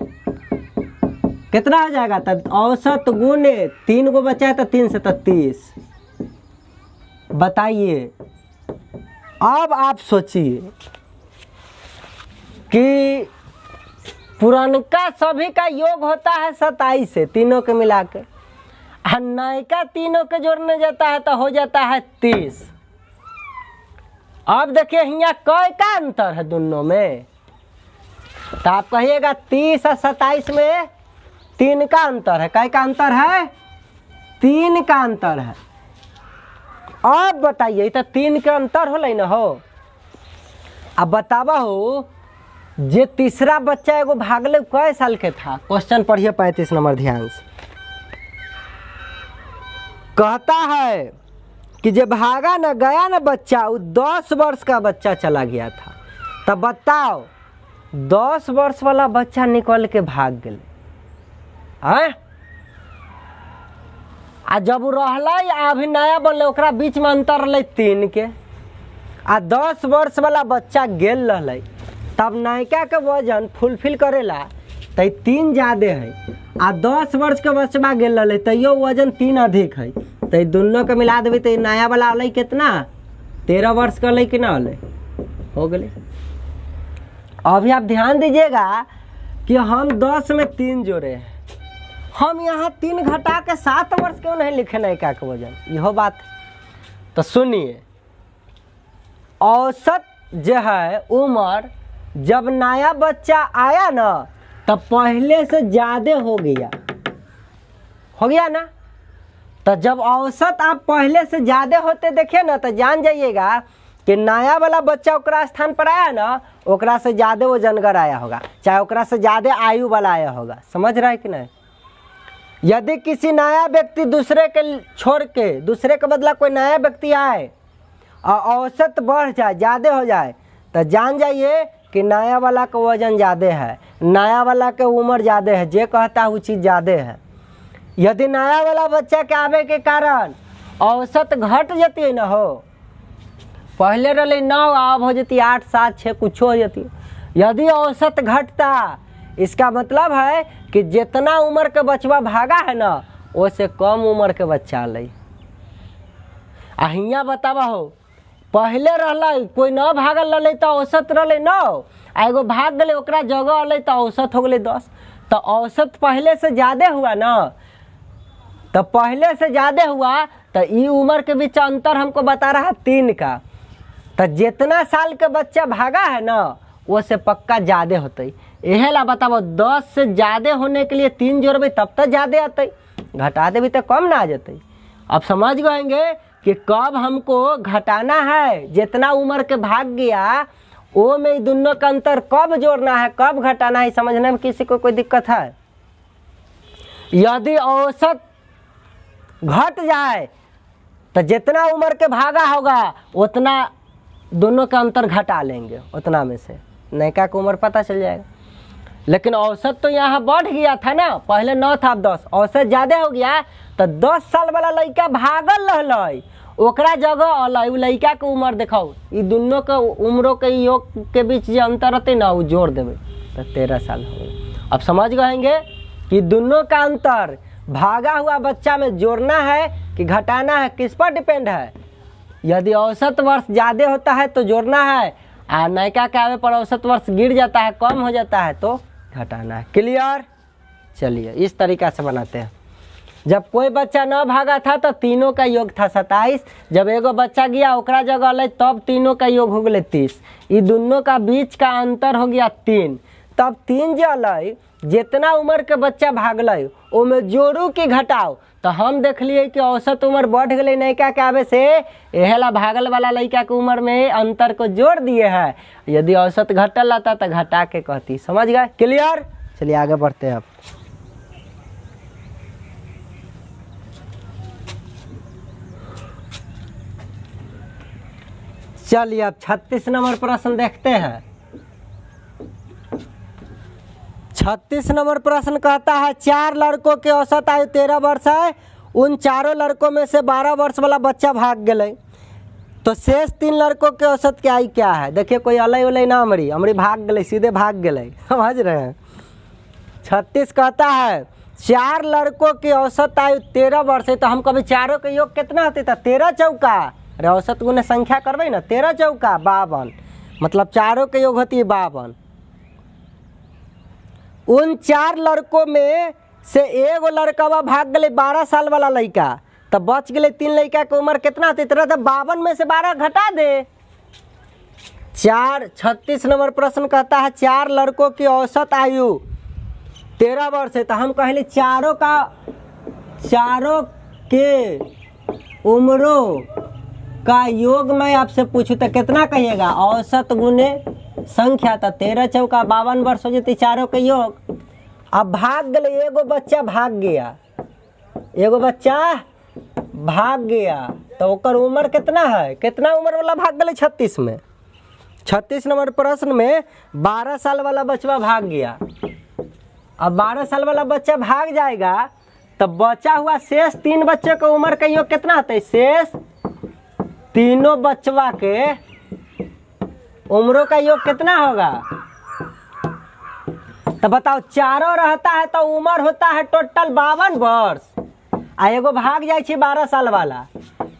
कितना हो जाएगा? तब औसत गुने 3 गो बच्चा है तो 3 से 30। बताइए, अब आप सोचिए कि पुरानका सभी का योग होता है 27 से, तीनों के मिला के, और नयका तीनों के जोड़ने जाता है तो हो जाता है 30। अब देखिए यहाँ कई का अंतर है दोनों में? तो आप कहिएगा 30 और 27 में 3 का अंतर है। कई का अंतर है? 3 का अंतर है। अब बताइए, तो 3 का अंतर हो ना हो। अब बतावा हो, जे तीसरा बच्चा एगो भागले कई साल के था? क्वेश्चन पढ़िए 35 नंबर ध्यान से। कहता है कि जब भागा न गया न बच्चा, वो 10 वर्ष का बच्चा चला गया था। तब बताओ 10 वर्ष वाला बच्चा निकल के भाग गए, आ जब रहला अभी नया बनले ओकरा बीच में अंतर रहले 3 के, आ 10 वर्ष वाला बच्चा गेल रहले, तब नयका के वजन फुलफिल करेला तो 3 ज़्यादा है, आ 10 वर्ष के बच्चा गेल रहले तैयो वजन 3 अधिक है। तो दोनों के मिला देवे तो नया वाला अल कितना? 13 वर्ष का अल कि ना अल हो गए। अभी आप ध्यान दीजिएगा कि हम 10 में 3 जोड़े हैं, हम यहाँ 3 घटा के 7 वर्ष क्यों नहीं लिखे नयका के वजन? यह बात। तो सुनिए, औसत जो है उम्र जब नया बच्चा आया ना तब पहले से ज़्यादा हो गया ना। तो जब औसत आप पहले से ज़्यादा होते देखे ना तो जान जाइएगा कि नया वाला बच्चा ओकरा स्थान पर आया ना, ओकरा से ज़्यादा वजनगर आया होगा, चाहे ओकरा से ज़्यादा आयु वाला आया होगा। समझ रहा है कि नहीं? यदि किसी नया व्यक्ति दूसरे के छोड़ के, दूसरे के बदला कोई नया व्यक्ति आए और औसत बढ़ जाए, ज़्यादा हो जाए, तो जान जाइए कि नया वाला का वजन ज़्यादा है, नया वाला के उम्र ज़्यादा है, जे कहता है वो चीज़ ज़्यादा है। यदि नया वाला बच्चा के आवे के कारण औसत घट जाती है ना, हो पहले रही 9 अब हो जाती 8 7 6 कुछ हो जाती। यदि औसत घटता, इसका मतलब है कि जितना उम्र के बचवा भागा है ना, उससे कम उम्र के बच्चा ले। हियाँ बतावा हो, पहले रहल कोई न भागल रही तो औसत रही 9, एगो भाग गए ओकरा जगह अल तो औसत हो गई 10। तो औसत पहले से ज़्यादा हुआ ना, तो पहले से ज़्यादा हुआ तो ये उम्र के बीच अंतर हमको बता रहा 3 का। तो जितना साल के बच्चा भागा है ना, वो से पक्का ज़्यादा होते। यह ला बताओ 10 से ज़्यादा होने के लिए 3 जोड़बे तब तक ज़्यादा आते, घटा देवी तो कम ना आ जाते। अब समझ गएंगे कि कब हमको घटाना है, जितना उम्र के भाग गया वो में दोनों का अंतर कब जोड़ना है, कब घटाना है, समझने में किसी को कोई दिक्कत है? यदि औसत घट जाए तो जितना उम्र के भागा होगा उतना दोनों का अंतर घटा लेंगे, उतना में से नयका का उम्र पता चल जाएगा। लेकिन औसत तो यहाँ बढ़ गया था ना, पहले 9 था अब 10, औसत ज़्यादा हो गया तो 10 साल वाला लड़का भागल रहल, ओकरा जगह अल लड़का के उम्र देखाओ, ये दोनों के उम्रों के योग के बीच जो अंतर रहते ना वो जोड़ देवे तो 13 साल हो गए। अब समझ गएंगे कि दोनों का अंतर भागा हुआ बच्चा में जोड़ना है कि घटाना है, किस पर डिपेंड है? यदि औसत वर्ष ज़्यादा होता है तो जोड़ना है, और नयका के आवे पर औसत वर्ष गिर जाता है, कम हो जाता है तो घटाना है। क्लियर? चलिए इस तरीक़ा से बनाते हैं। जब कोई बच्चा न भागा था तो तीनों का योग था 27, जब एगो बच्चा गया ओकरा जगह अल तब तीनों का योग हो गए 30, ये दोनों का बीच का अंतर हो गया 3। तब 3 जो अल जितना उम्र के बच्चा भागल ओमे जोड़ू कि घटाओ, तो हम देख लिए कि औसत उम्र बढ़ गई नयका के आवे से, एहला भागल वाला लड़का के उम्र में अंतर को जोड़ दिए है। यदि औसत घटल रहता तो घटा के कहती। समझ गए? क्लियर? चलिए आगे बढ़ते हैं। अब चलिए अब 36 नंबर प्रश्न देखते हैं। 36 नंबर प्रश्न कहता है 4 लड़कों के औसत आयु 13 वर्ष है, उन चारों लड़कों में से 12 वर्ष वाला बच्चा भाग गए, तो शेष 3 लड़कों के औसत की आयु क्या है? देखिए कोई अलग उलय ना हमरी भाग गए, सीधे भाग गए। समझ रहे हैं? 36 कहता है 4 लड़कों की औसत आयु 13 वर्ष है, तो हम कभी चारों के योग कितना होते था? 13 चौका, अरे औसत गुने संख्या करवे ना, 13 चौका 52, मतलब चारों के योग होती है 52। उन 4 लड़कों में से एगो लड़का भाग गए 12 साल वाला लड़का, तब बच गए 3 लड़का के उम्र कितना होती? तरह तो 52 में से 12 घटा दे। 36 नंबर प्रश्न कहता है 4 लड़कों की औसत आयु 13 वर्ष है, तो हम कहले चारों के उम्रों का योग मैं आपसे पूछूं तो कितना कहिएगा? औसत गुने संख्या, तो 13 चौका 52 वर्ष हो जाती चारों के योग। अब भाग गए, एगो बच्चा भाग गया, एगो बच्चा भाग गया, तो ओकर उम्र कितना है? कितना उम्र वाला भाग गए? 36 में। 36 नंबर प्रश्न में 12 साल वाला बच्चा भाग गया। अब 12 साल वाला बच्चा भाग जाएगा तो बचा हुआ शेष 3 बच्चों का उम्र का योग कितना होता है? शेष तीनों बच्चवा के उम्रों का योग कितना होगा? तो बताओ, चारों रहता है तो उम्र होता है टोटल 52 वर्ष, आ एगो भाग जाए 12 साल वाला,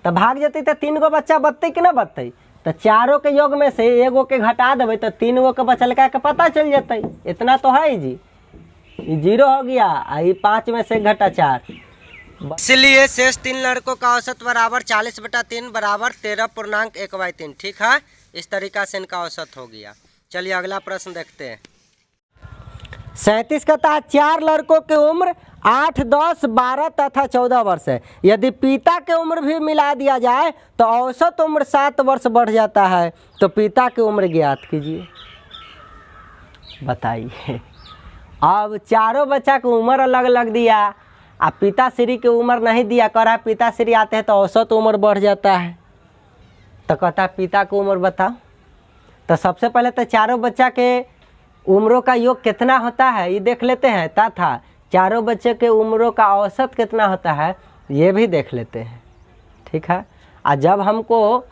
तो भाग जाती तो 3 गो बच्चा बचते कि ना बचते? तो चारों के योग में से एगो के घटा देवे तो 3 गो के बचलका के पता चल जाते। इतना तो है जी, ये 0 हो गया, ये 5 में से घटा 4, इसलिए शेष 3 लड़कों का औसत बराबर 40/3 बराबर 13.1/3। ठीक है, इस तरीका से इनका औसत हो गया। चलिए अगला प्रश्न देखते हैं। 37 कहता है 4 लड़कों की उम्र 8, 10, 12 तथा 14 वर्ष है। यदि पिता की उम्र भी मिला दिया जाए तो औसत उम्र 7 वर्ष बढ़ जाता है। तो पिता की उम्र ज्ञात कीजिए। बताइए, अब चारों बच्चा की उम्र अलग अलग दिया, अब पिताश्री की उम्र नहीं दिया, कह रहा है पिताश्री आते हैं तो औसत उम्र बढ़ जाता है। तो कहता है पिता की उम्र बताओ। तो सबसे पहले तो चारों बच्चा के उम्रों का योग कितना होता है ये देख लेते हैं, तथा चारों बच्चे के उम्रों का औसत कितना होता है ये भी देख लेते हैं। ठीक है, और जब हमको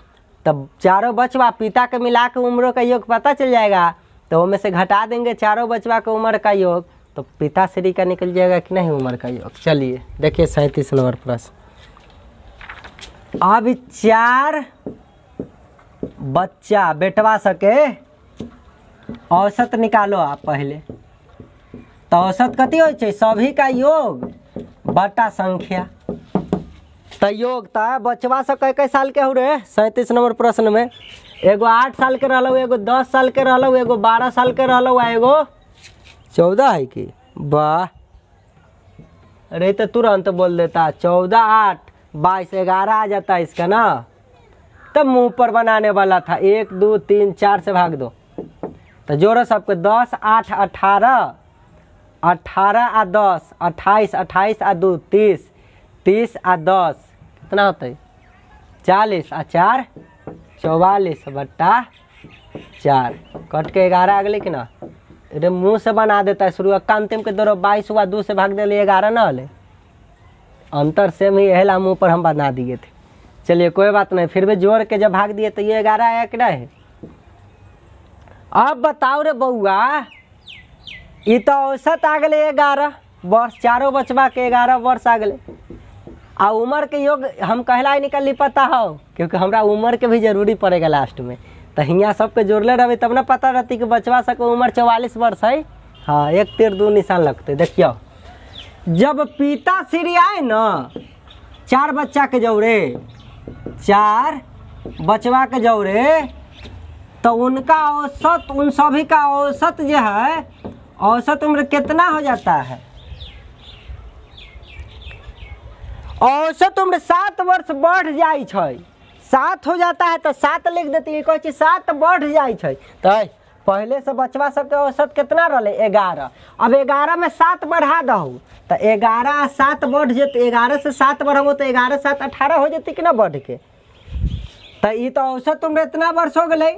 तब चारों बचवा पिता के मिला के उम्रों का योग पता चल जाएगा तो उनमें से घटा देंगे चारों बचवा के उम्र का योग, तो पिताश्री का निकल जाएगा कि नहीं उम्र का योग। चलिए देखिए 37 नंबर प्रश्न। अब 4 बच्चा बेटवा सके औसत निकालो आप पहले। तो औसत कथी हो छै? सभी का योग बटा संख्या। तो योग तो बचवा सब कई साल के हो रे 37 नंबर प्रश्न में? एगो 8 साल के रहलो, एगो 10 साल के रहलो, एगो 12 साल के रहलो, एगो 14 है कि? वाह, अरे तो तुरंत बोल देता 14, 8, 22, 11 आ जाता इसका ना। तब मुंह पर बनाने वाला था। 1, 2, 3, 4 से भाग दो तो जोड़ो सबके। 10, 8, 18, 18 आ 10, 28, 28 आ 2, 30, 30 आ 10 कितना होता है? 40 आ 4, 44 बट्टा 4 कट के 11 अगले कि ना। अरे मुंह से बना देता है शुरू का अंतिम के दौरान 22 हुआ, 2 से भाग दे 11 ना हले, अंतर से ही यहला मुंह पर हम बना दिए थे। चलिए कोई बात नहीं, फिर भी जोड़ के जब भाग दिए तो ये 11 आया कि नहीं। अब बताओ रे बउआ, ये तो औसत आ गए 11 वर्ष, चारों बचवा के 11 वर्ष आ गए। आ उम्र के योग हम कहला ही निकल पता हो, क्योंकि हमरा उम्र के भी जरूरी पड़ेगा लास्ट में। तो हियाँ सबके जोड़ले रहे तब ना पता रहती कि बचवा सबके उम्र 44 वर्ष है। हाँ, 1 तीर 2 निशान लगते। देखियो जब पिताश्री आए ना 4 बच्चा के जोड़े, 4 बचवा के जोड़े, तो उनका औसत, उन सभी का औसत जो है, औसत उम्र कितना हो जाता है? औसत उम्र 7 वर्ष बढ़ जाए छै। 7 हो जाता है तो 7 लिख देती है, कहे 7 बढ़ जाए छै। तो पहले से बचवा सबके औसत कितना रहे? 11। अब 11 में 7 बढ़ा दहू तो 11 7 बढ़ जेते। 11 से 7 बढ़ाबो तो 11 7 18 हो जेते कि ना बढ़ के। तो ये तो औसत उम्र इतना वर्ष हो गए।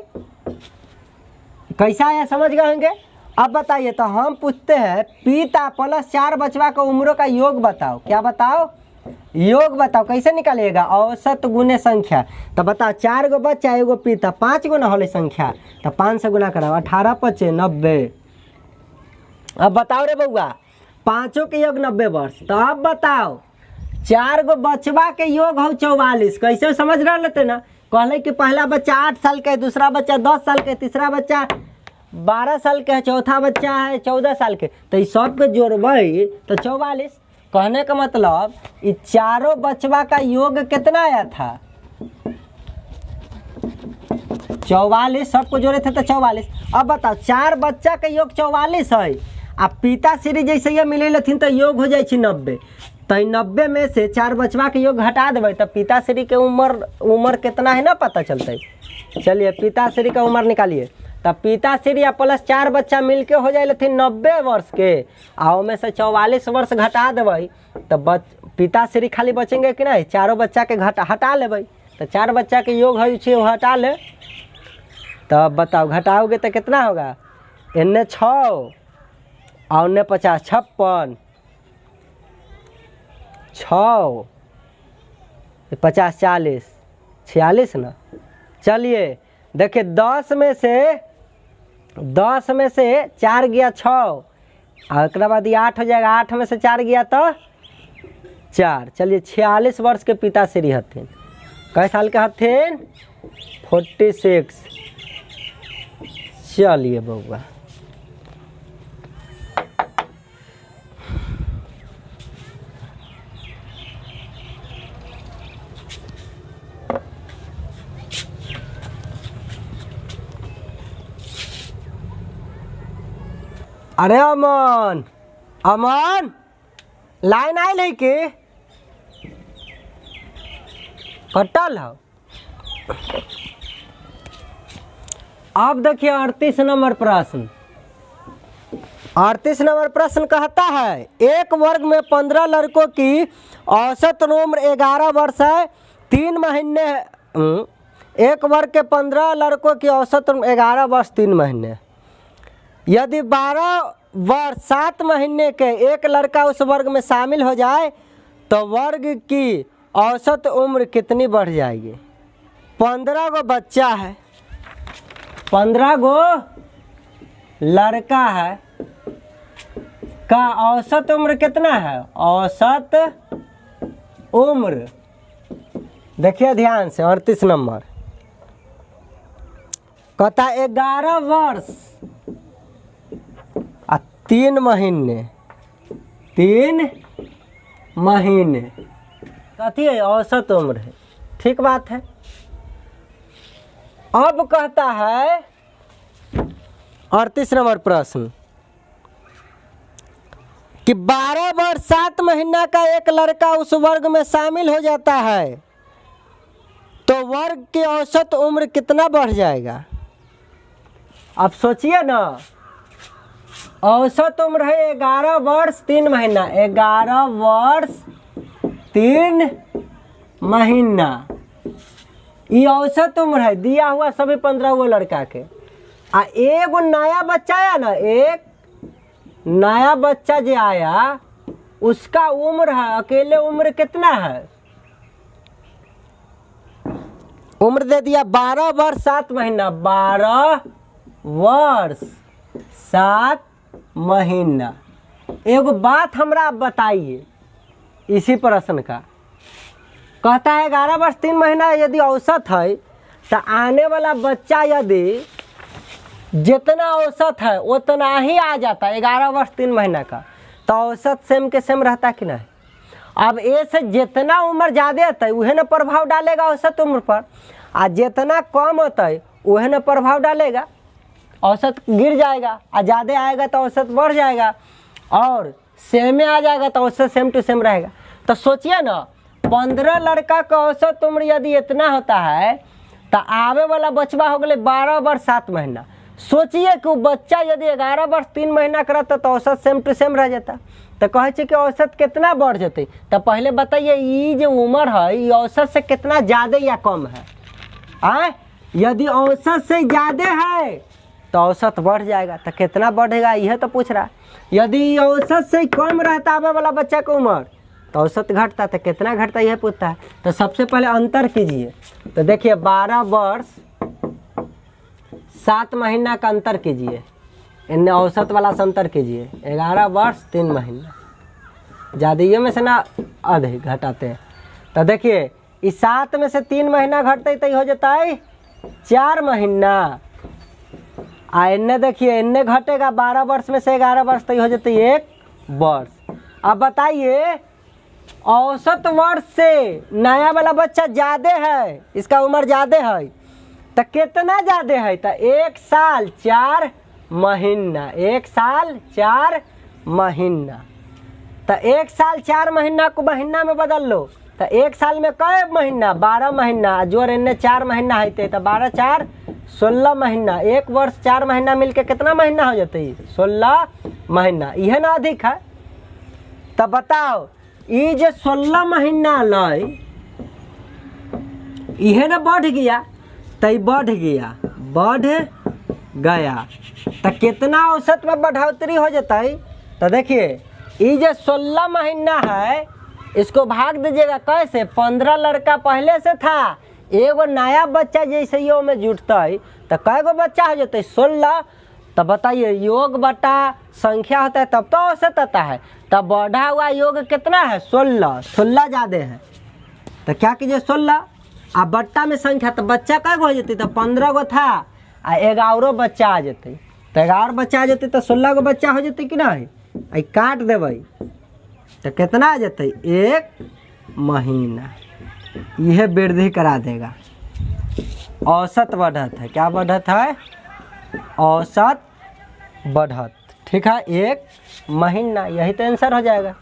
कैसा है समझ गए होंगे? अब बताइए, तो हम पूछते हैं पिता प्लस 4 बचवा का उम्रों का योग बताओ। क्या बताओ? योग बताओ। कैसे निकालिएगा? औसत गुने संख्या। तो बताओ 4 गो बच्चा एगो पिता, 5 गो ना होले संख्या, तो 5 से गुना कराओ। 18 5 90। अब बताओ रे बउआ, पाँचों के योग 90 वर्ष। तो अब बताओ 4 गो बचवा के योग हो 44। कैसे समझ रहे लेते ना? कहले कि पहला बच्चा 8 साल का है, दूसरा बच्चा 10 साल का है, तीसरा बच्चा 12 साल का है, चौथा बच्चा है 14 साल के। तो इस सब के जोड़बे तो 44। कहने का मतलब ये चारों बचवा का योग कितना आया था? 44। सबको जोड़े थे तो 44। अब बताओ 4 बच्चा के योग 44 है, आ पिताश्री जैसे ये मिले लथिन तो योग हो जाए 90। तो 90 में से 4 बचवा के योग हटा देवे तो पिताश्री के उम्र कितना है ना पता चलता है। चलिए पिताश्री का उम्र निकालिए। तब पिताश्री या प्लस 4 बच्चा मिलके हो जाए थे 90 वर्ष के, आ में से 44 वर्ष घटा देवे तो पिताश्री खाली बचेंगे कि नहीं? चारों बच्चा के हटा लेवे तो 4 बच्चा के योग है वो हटा ले। तब बताओ घटाओगे तो कितना होगा? इन्ने 6 और उन्ने 50, 56, 6 50 40 46 ना। चलिए देखिए 10 में से 4 गया 6 और एक बाद 8 हो जाएगा। 8 में से 4 गया तो 4। चलिए 46 वर्ष के पिताश्री हथिन। कै साल के हथिन? 46। चलिए बउआ अरे अमन, अमन लाइन आयल है कि कटल है। अब देखिए 38 नंबर प्रश्न। 38 नंबर प्रश्न कहता है एक वर्ग में 15 लड़कों की औसत उम्र 11 वर्ष है। 3 महीने एक वर्ग के 15 लड़कों की औसत उम्र 11 वर्ष 3 महीने। यदि 12 वर्ष 7 महीने के एक लड़का उस वर्ग में शामिल हो जाए तो वर्ग की औसत उम्र कितनी बढ़ जाएगी। 15 गो बच्चा है, 15 गो लड़का है का औसत उम्र कितना है। औसत उम्र देखिए ध्यान से 38 नंबर कहता 11 वर्ष 3 महीने। 3 महीने कथी है औसत उम्र है। ठीक बात है। अब कहता है 38 नंबर प्रश्न कि 12 वर्ष 7 महीना का एक लड़का उस वर्ग में शामिल हो जाता है तो वर्ग की औसत उम्र कितना बढ़ जाएगा। अब सोचिए ना, औसत उम्र है 11 वर्ष 3 महीना। 11 वर्ष 3 महीना ये औसत उम्र है दिया हुआ सभी 15 गो लड़का के। आ एगो नया बच्चा आया ना, एक नया बच्चा जो आया उसका उम्र है अकेले उम्र कितना है। उम्र दे दिया 12 वर्ष 7 महीना। 12 वर्ष 7 महीना। एगो बात हमरा आप बताइए इसी प्रश्न का। कहता है 11 वर्ष 3 महीना यदि औसत है तो आने वाला बच्चा यदि जितना औसत है उतना ही आ जाता है 11 वर्ष 3 महीना का, तो औसत सेम के सेम रहता कि नहीं। अब ए से जितना उम्र ज़्यादा होता है वह न प्रभाव डालेगा औसत उम्र पर, आ जितना कम होता है वह न प्रभाव डालेगा, औसत गिर जाएगा। आ ज़्यादा आएगा तो औसत बढ़ जाएगा और सेम में आ जाएगा तो औसत सेम टू सेम रहेगा। तो सोचिए ना 15 लड़का का औसत उम्र यदि इतना होता है तो आवे वाला बचवा हो गए 12 वर्ष 7 महीना। सोचिए कि वो बच्चा यदि 11 वर्ष 3 महीना करता तो औसत सेम टू सेम रह जाता। तो कहे कि औसत कितना बढ़ जाते। तो पहले बताइए ये जो उम्र है ये औसत से कितना ज़्यादा या कम है। यदि औसत से ज़्यादा है तो औसत बढ़ जाएगा। तो कितना बढ़ेगा यह तो पूछ रहा है। यदि औसत से कम रहता आवे वाला बच्चा का उम्र तो औसत घटता। तो कितना घटता यह पूछता है। तो सबसे पहले अंतर कीजिए। तो देखिए 12 वर्ष 7 महीना का अंतर कीजिए, इन्हें औसत वाला से अंतर कीजिए। 11 वर्ष 3 महीना ज़्यादा में से ना आधे घटाते हैं। तो देखिए इस 7 में से 3 महीना घटते तो हो जाता है 4 महीना। आ इन्हें देखिए इन्हें घटेगा 12 वर्ष में से 11 वर्ष तो हो जाती है 1 वर्ष। अब बताइए औसत वर्ष से नया वाला बच्चा ज़्यादा है, इसका उम्र ज़्यादा है तो कितना ज़्यादा है। तो 1 साल 4 महीना। 1 साल 4 महीना। तो 1 साल 4 महीना को महीना में बदल लो। तो 1 साल में कै महीना 12 महीना जोड़ इन्हें 4 महीना है तो 12 4 16 महीना। 1 वर्ष 4 महीना मिलके कितना महीना हो जाते है 16 महीना। यह ना अधिक है। तो बताओ ये जो 16 महीना लाई यह ना बढ़ गया तो बढ़ गया तो कितना औसत में बढ़ोतरी हो जाता है। तो देखिए ये जो 16 महीना है इसको भाग दीजिएगा कैसे। 15 लड़का पहले से था, एगो नया बच्चा जैसे यो में जुटता है तो कै गो बच्चा हो जाता है 16। तो बताइए योग बटा संख्या होता है तब तो औसत आता है। तब बढ़ा हुआ योग कितना है 16 ज़्यादा है। तो क्या कीजिए 16 आ बट्टा में संख्या तो बच्चा कै गो हो जाती। तो 15 गो था आ 11 बच्चा आ जाते। तो 11 बच्चा आ जाते तो 16 गो बच्चा हो जाते कि नहीं। आई काट देवे तो कितना आ जाते 1 महीना। यह वृद्धि करा देगा। औसत बढ़त है। क्या बढ़त है औसत बढ़त। ठीक है 1 महीना। यही तो आंसर हो जाएगा।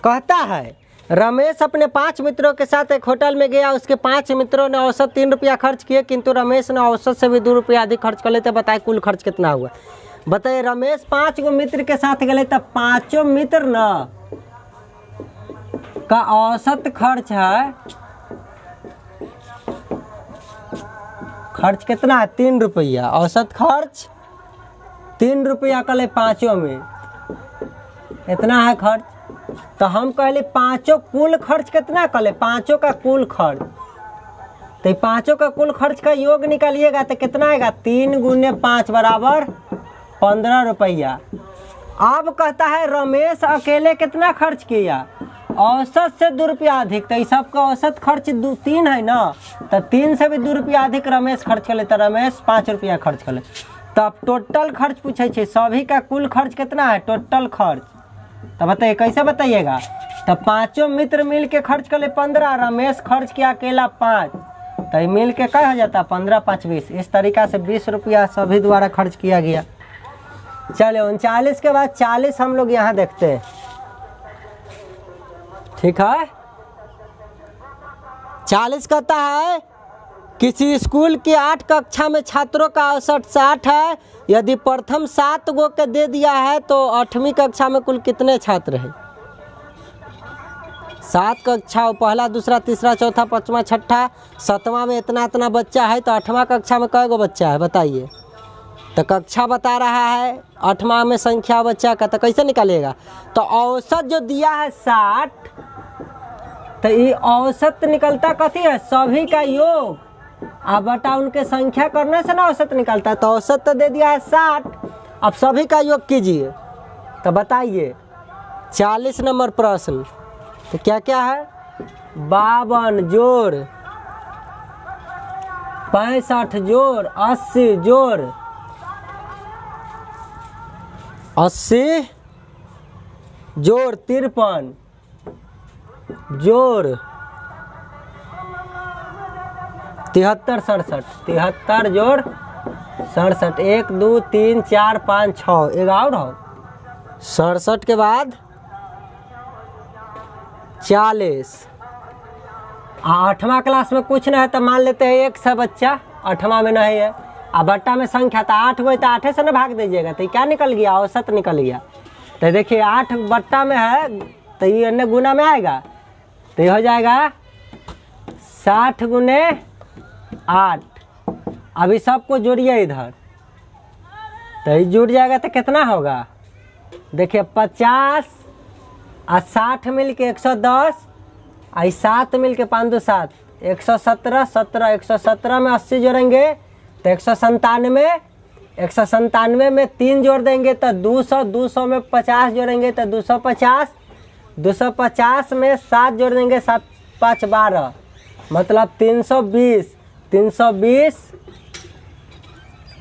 कहता है रमेश अपने 5 मित्रों के साथ एक होटल में गया। उसके 5 मित्रों ने औसत 3 रुपया खर्च किए, किंतु रमेश ने औसत से भी 2 रुपया अधिक खर्च कर लेते। बताए कुल खर्च कितना हुआ। बताइए रमेश 5 गो मित्र के साथ गए, तब 5 मित्र न का औसत खर्च है, खर्च कितना है 3 रुपया। औसत खर्च 3 रुपया कर ले 5 में, इतना है खर्च। तो हम कहले 5 कुल खर्च कितना कर ले, 5 का कुल खर्च। तो 5 का कुल खर्च का योग निकालिएगा तो कितना आएगा, 3 × 5 बराबर 15 रुपया। अब कहता है रमेश अकेले कितना खर्च किया, औसत से 2 रुपया अधिक। तो इस सब का औसत खर्च 3 है ना, तो 3 से भी 2 रुपया अधिक रमेश खर्च कर ले, तो रमेश 5 रुपया खर्च कर ले। तब टोटल खर्च पूछे छे, सभी का कुल खर्च कितना है, टोटल खर्च। तो बताइए कैसे बताइएगा। तो 5 मित्र मिल के खर्च कर ले 15, रमेश खर्च किया अकेला 5, तो मिल के क्या हो जाता 15 5 20। इस तरीका से 20 रुपया सभी द्वारा खर्च किया गया। चलिए 39 के बाद 40 हम लोग यहाँ देखते हैं, ठीक है। 40 कहता है किसी स्कूल की 8 कक्षा में छात्रों का औसत 60 है। यदि प्रथम 7 गो के दे दिया है तो 8वीं कक्षा में कुल कितने छात्र हैं। 7 कक्षा, पहला दूसरा तीसरा चौथा पाँचवा छठा, 7वां में इतना इतना बच्चा है, तो 8वां कक्षा में कै गो बच्चा है बताइए। तो कक्षा बता रहा है, 8वां में संख्या बच्चा का, तो कैसे निकालेगा। तो औसत जो दिया है 60, तो ये औसत निकलता कथी है, सभी का योग अब बटा उनके संख्या करने से ना औसत निकलता है। तो औसत तो दे दिया है 60, अब सभी का योग कीजिए। तो बताइए 40 नंबर प्रश्न, तो क्या क्या है, 52 जोड़ 65 जोड़ 80 जोड़ 80 जोड़ 53 जोड़ 73 67, 73 जोड़ 67, 1 2 3 4 5 6, एक और हो 67 के बाद 40। 8वां क्लास में कुछ नहीं है तो मान लेते हैं 1 सा बच्चा 8वां में नहीं है। अब बट्टा में संख्या था 8 गो, तो 8 से ना भाग दीजिएगा, तो क्या निकल गया, औसत निकल गया। तो देखिए 8 बट्टा में है, तो ये अन्य गुना में आएगा, तो ये हो जाएगा 60 × 8। अभी सबको जोड़िए इधर, तो ये जुड़ जाएगा तो कितना होगा, देखिए 50 और 60 मिल के 110, और 7 मिल के 5 2 7, 117 17, 117 में 80 जोड़ेंगे तो 197, 197 में 3 जोड़ देंगे तो 200, 200 में 50 जोड़ेंगे तो 250, 250 में 7 जोड़ देंगे 7 5 12, मतलब 320, 320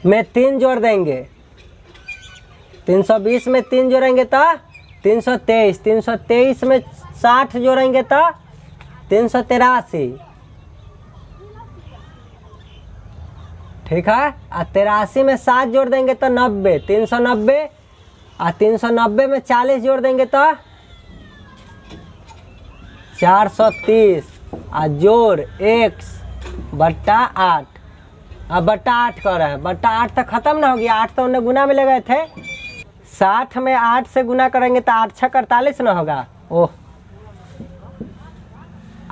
में 3 जोड़ देंगे, 320 में 3 जोड़ेंगे तो 323, 323 में 60 जोड़ेंगे तो 383, ठीक है। और 83 में 7 जोड़ देंगे तो 90, 390, और 390 में 40 जोड़ देंगे तो 430, और जोड़ x बट्टा 8। अब बट्टा 8 कर रहे हैं, बट्टा 8 तक खत्म ना हो गया, 8 तो उन्हें गुना में ले गए थे, 60 में 8 से गुना करेंगे तो 8 छक 48 ना होगा, ओह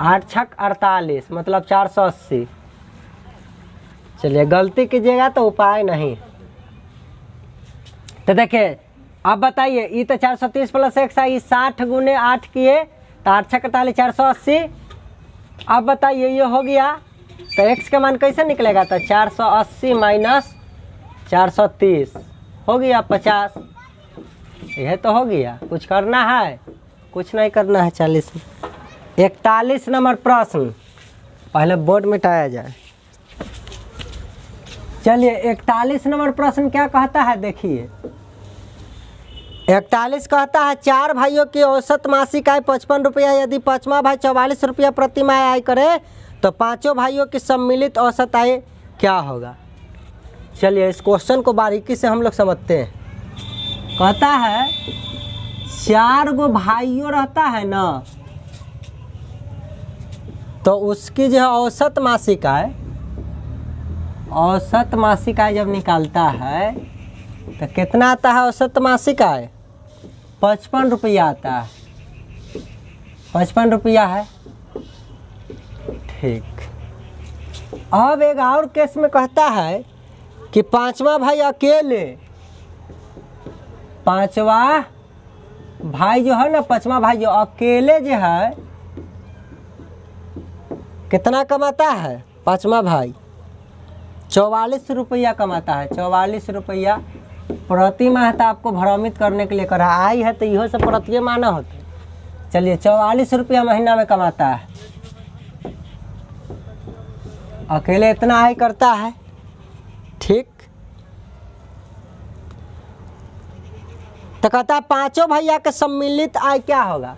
8 छक 48 मतलब 480। चलिए गलती कीजिएगा तो उपाय नहीं। तो देखिए अब बताइए, ये तो 430 प्लस x आई, 60 × 8 किए तो 8 छक 48 480। अब बताइए ये हो गया, तो x का मान कैसे निकलेगा, तो 480 माइनस 430 हो गया 50। यह तो हो गया, कुछ करना है, कुछ नहीं करना है। 40 41 नंबर प्रश्न, पहले बोर्ड मिटाया जाए। चलिए 41 नंबर प्रश्न क्या कहता है, देखिए 41 कहता है 4 भाइयों की औसत मासिक आय 55 रुपया। यदि 5वां भाई 44 रुपया प्रति माह आय करे तो 5 भाइयों की सम्मिलित औसत आय क्या होगा। चलिए इस क्वेश्चन को बारीकी से हम लोग समझते हैं। कहता है 4 गो भाइयों रहता है ना, तो उसकी जो है औसत मासिक आय, औसत मासिक आय जब निकालता है तो कितना आता है औसत मासिक आय? 55 रुपया आता है। 55 रुपया है। ठीक। अब एक और केस में कहता है कि 5वां भाई अकेले, 5वां भाई जो है ना, 5वां भाई जो अकेले जो है कितना कमाता है? 5वां भाई 44 रुपया कमाता है। 44 रुपया प्रति माह था। आपको भ्रमित करने के लिए करा आई है तो इहो से प्रति माना होता है। चलिए 44 रुपया महीना में कमाता है, अकेले इतना आय करता है। ठीक। तो कहता है 5 भैया के सम्मिलित आय क्या होगा?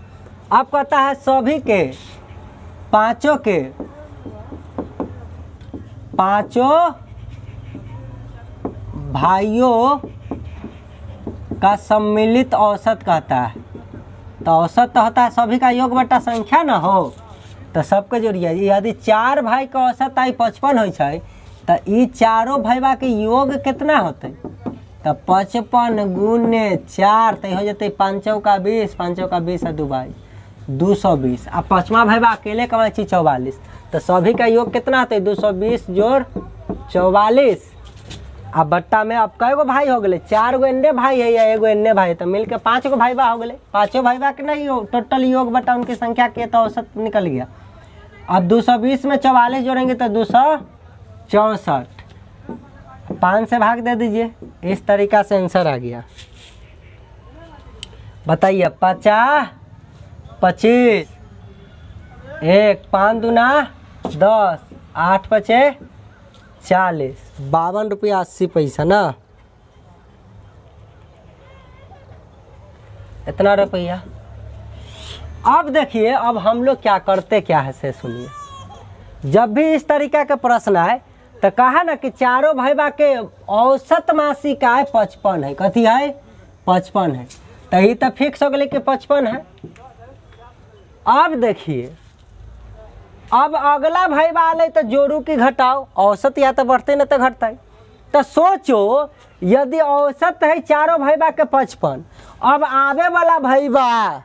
अब कहता है सभी के, 5 के, 5 भाइयों का सम्मिलित औसत कहता है। तो औसत तो होता है सभी का योग बटा संख्या ना हो, तो सबके जोड़िए। यदि 4 भाई का औसत आय 55 हो तो ये चारों भाईबा के योग कितना होते? तो 55 गुने 4 तो हो जाते 5 का 20, 5 का 20 है 2 भाई 220। अब 5वां भाईबा अकेले कमाई 44, तो सभी का योग कितना होता है? 220 जोड़ 44। अब बट्टा में अब कई गो भाई हो गए? 4 गो एन्ने भाई है या एगो एन्ने भाई है, तो मिलके 5 गो भाईबा हो गए। 5 भाईबा के नहीं टोटल योग बटा उनकी संख्या के तो औसत निकल गया। अब 220 में 44 जोड़ेंगे तो 264, 5 से भाग दे दीजिए। इस तरीका से आंसर आ गया। बताइए 50, 25, 1, 5 दूना 10, 8 पचे 40, 52 रुपया 80 पैसा ना, इतना रुपया। अब देखिए, अब हम लोग क्या करते क्या है से सुनिए। जब भी इस तरीका के प्रश्न आए तो कहा ना कि चारों भाईबा के औसत मासिक आय 55 है। कथी है? 55 है। तो ये तो फिक्स हो गए कि 55 है। अब देखिए, अब अगला भाईबा आले तो जोड़ू की घटाओ, औसत या तो बढ़ते न तो घटते। तो सोचो यदि औसत है चारों भाईबा के 55, अब आवे वाला भाईबा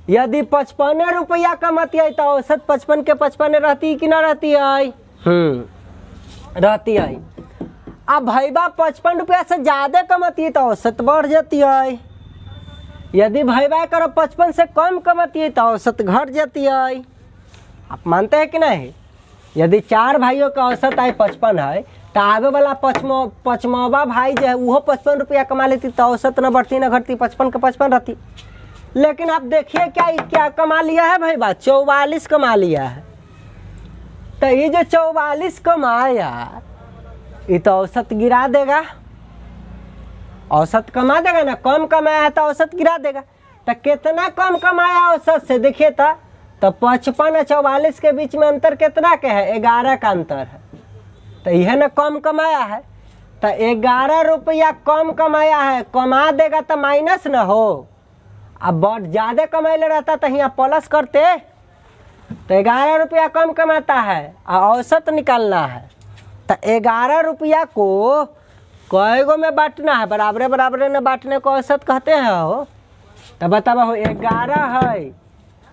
यदि 55 रुपया कमाती है तो औसत 55 के 55 रहती कि ना रहती है? रहती है। अब भाईबा 55 रुपया से ज़्यादा कमाती है तो औसत बढ़ जाती है। यदि भाईबा करो 55 से कम कमाती है तो औसत घट जाती है। आप मानते हैं कि नहीं? यदि 4 भाइयों का औसत आय 55 है तो आगे वाला 55वां भाई जो है वो 55 रुपया कमा लेती तो औसत न बढ़ती न घटती, 55 के 55 रहती। लेकिन आप देखिए क्या कमा लिया है भाईबा? 44 कमा लिया है। तो ये जो 44 कमाया ये तो औसत गिरा देगा, औसत कमा देगा ना। कम कमाया है तो औसत गिरा देगा। तो कितना कम कमाया औसत से? देखिए तो 55 और 44 के बीच में अंतर कितना के है? 11 का अंतर है। तो यह ना कम कमाया है, तो 11 रुपया कम कमाया है। कमा देगा तो माइनस न हो। अब बहुत ज़्यादा कमाइले रहता तो यहाँ प्लस करते। तो 11 रुपया कम कमाता है और औसत निकालना है। तो 11 रुपया को कई गो में बांटना है? बराबरे बराबरे न बांटने को औसत कहते हैं हो। तो बताओ 11 है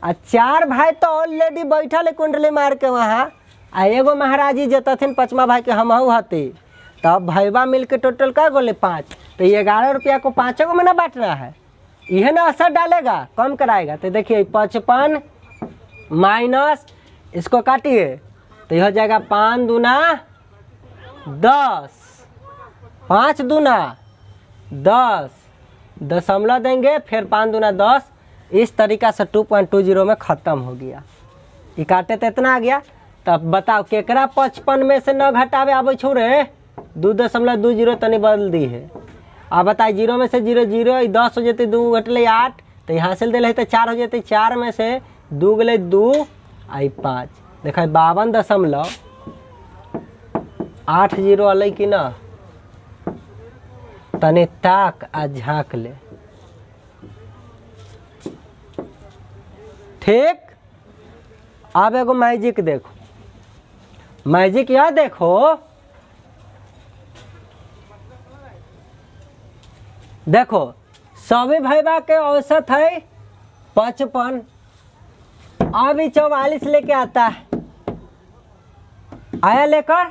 और 4 भाई तो ऑलरेडी बैठल है कुंडली मार के वहाँ, आ एगो महाराजी जतथिन 5वां भाई के हमहू हती। तब भाईबा मिल के टोटल क्या बोले 5। तो ये 11 रुपया को 5 गो में ना बांटना है, यह ना असर डालेगा, कम कराएगा। तो देखिए 55 माइनस इसको काटिए तो यह हो जाएगा 5 दूना 10, 5 दूना 10, दशमलव देंगे फिर 5 दूना 10। इस तरीका से 2.20 में ख़त्म हो गया। ये काटे तो इतना आ गया। तब बताओ केकरा 55 में से न घटावे आवे छोड़े? 2.20 तनी बदल दी है। अब बताए 0 में से 0 0, 10 हो जाते 2 घटले 8, तो यहाँ से दिले तो 4 हो जाते। 4 में से 2 गले 2 आई 5, देखा 52.80 अल कि ना? तनी ताक आ झाँक ले। ठीक। अब एगो मैजिक देखो, मैजिक यह देखो, देखो सभी भैया के औसत है 55, अभी 44 लेके आता है, आया लेकर,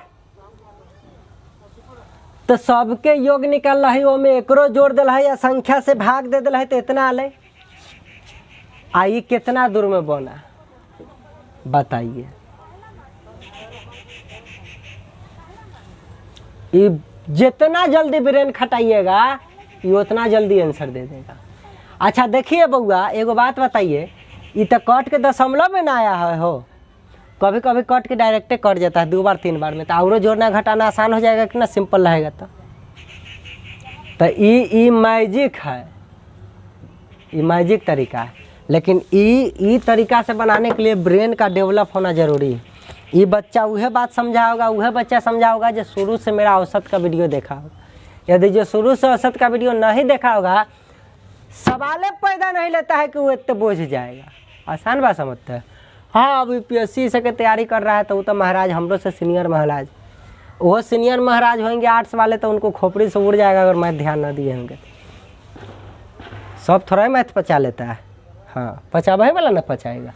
तो सबके योग निकल रहा है, वो में एकरो जोड़ दिल है या संख्या से भाग दे दिल है तो इतना आले। आई कितना दूर में बना बताइए। ये जितना जल्दी ब्रेन खटाइएगा ये उतना जल्दी आंसर दे देगा। अच्छा देखिए बउआ, एगो बात बताइए, ये तो कट के दशमलव में ना आया है हो, कभी कभी कट के डायरेक्टे कट जाता है 2 बार 3 बार में, तो और जोड़ना घटाना आसान हो जाएगा, कितना सिंपल रहेगा। तो ये मैजिक है, ये मैजिक तरीका है, लेकिन ये तरीका से बनाने के लिए ब्रेन का डेवलप होना जरूरी है। ये बच्चा वह बात समझा होगा, वह बच्चा समझा होगा जो शुरू से मेरा औसत का वीडियो देखा होगा। यदि जो शुरू से औसत का वीडियो नहीं देखा होगा, सवाल पैदा नहीं लेता है कि वो इतने बोझ जाएगा। आसान बात समझते हैं। हाँ अब यूपीएससी से के तैयारी कर रहा है तो वो तो महाराज हमरो से सीनियर महाराज, वो सीनियर महाराज होंगे आर्ट्स वाले, तो उनको खोपड़ी से उड़ जाएगा अगर मैथ ध्यान न दिए होंगे। सब थोड़ा ही मैथ पचा लेता है, हाँ पचावा ही वाला ना पचाएगा।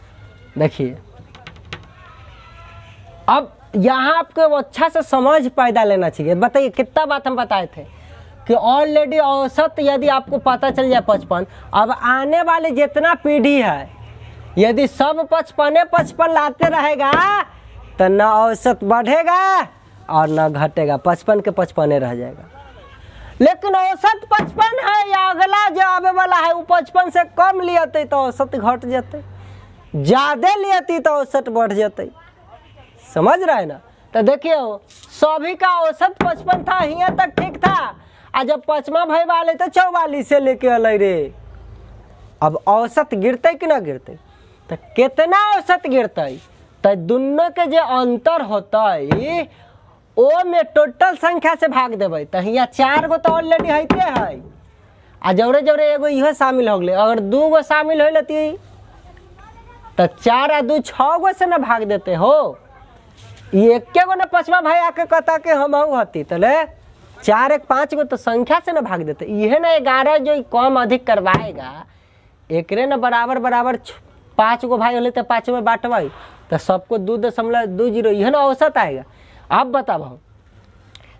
देखिए अब यहाँ आपको अच्छा से समझ पैदा लेना चाहिए। बताइए कितना बात हम बताए थे कि ऑलरेडी औसत यदि आपको पता चल जाए 55, अब आने वाले जितना पीढ़ी है यदि सब 55 लाते रहेगा तो न औसत बढ़ेगा और न घटेगा, 55 के 55 रह जाएगा। लेकिन औसत 55 है या अगला जो आवे वाला है वो 55 से कम लियते तो औसत घट जाते, ज्यादा लियती तो औसत बढ़ जाते। समझ रहे हैं ना। तो देखिए सभी का औसत 55 था, यहाँ तक ठीक था, और जब 5वां भाई वाले तो 44 से लेके अल रे। अब औसत गिरते कि ना गिरते, तो कितना औसत गिरते, तो दोनों के जो अंतर होता है वो में टोटल संख्या से भाग देवे, तो यहाँ 4 गो तो ऑलरेडी होते है, आ जौरे जौरे एगो इहो शामिल हो गए। अगर 2 गो शामिल हो लेती तो 4 आ 2 6 गो से ना भाग देते हो। ये एक गो ना 5वां भाई आके कहता कि हम होती, तो ले 4 1 5 गो तो संख्या से ना भाग देते। यह ना 11 जो कम अधिक करवाएगा, एक ना बराबर बराबर 5 गो भाई होले तो 5 में बांटवाई, तो सबको 2.20 यह ना औसत आएगा। अब बताओ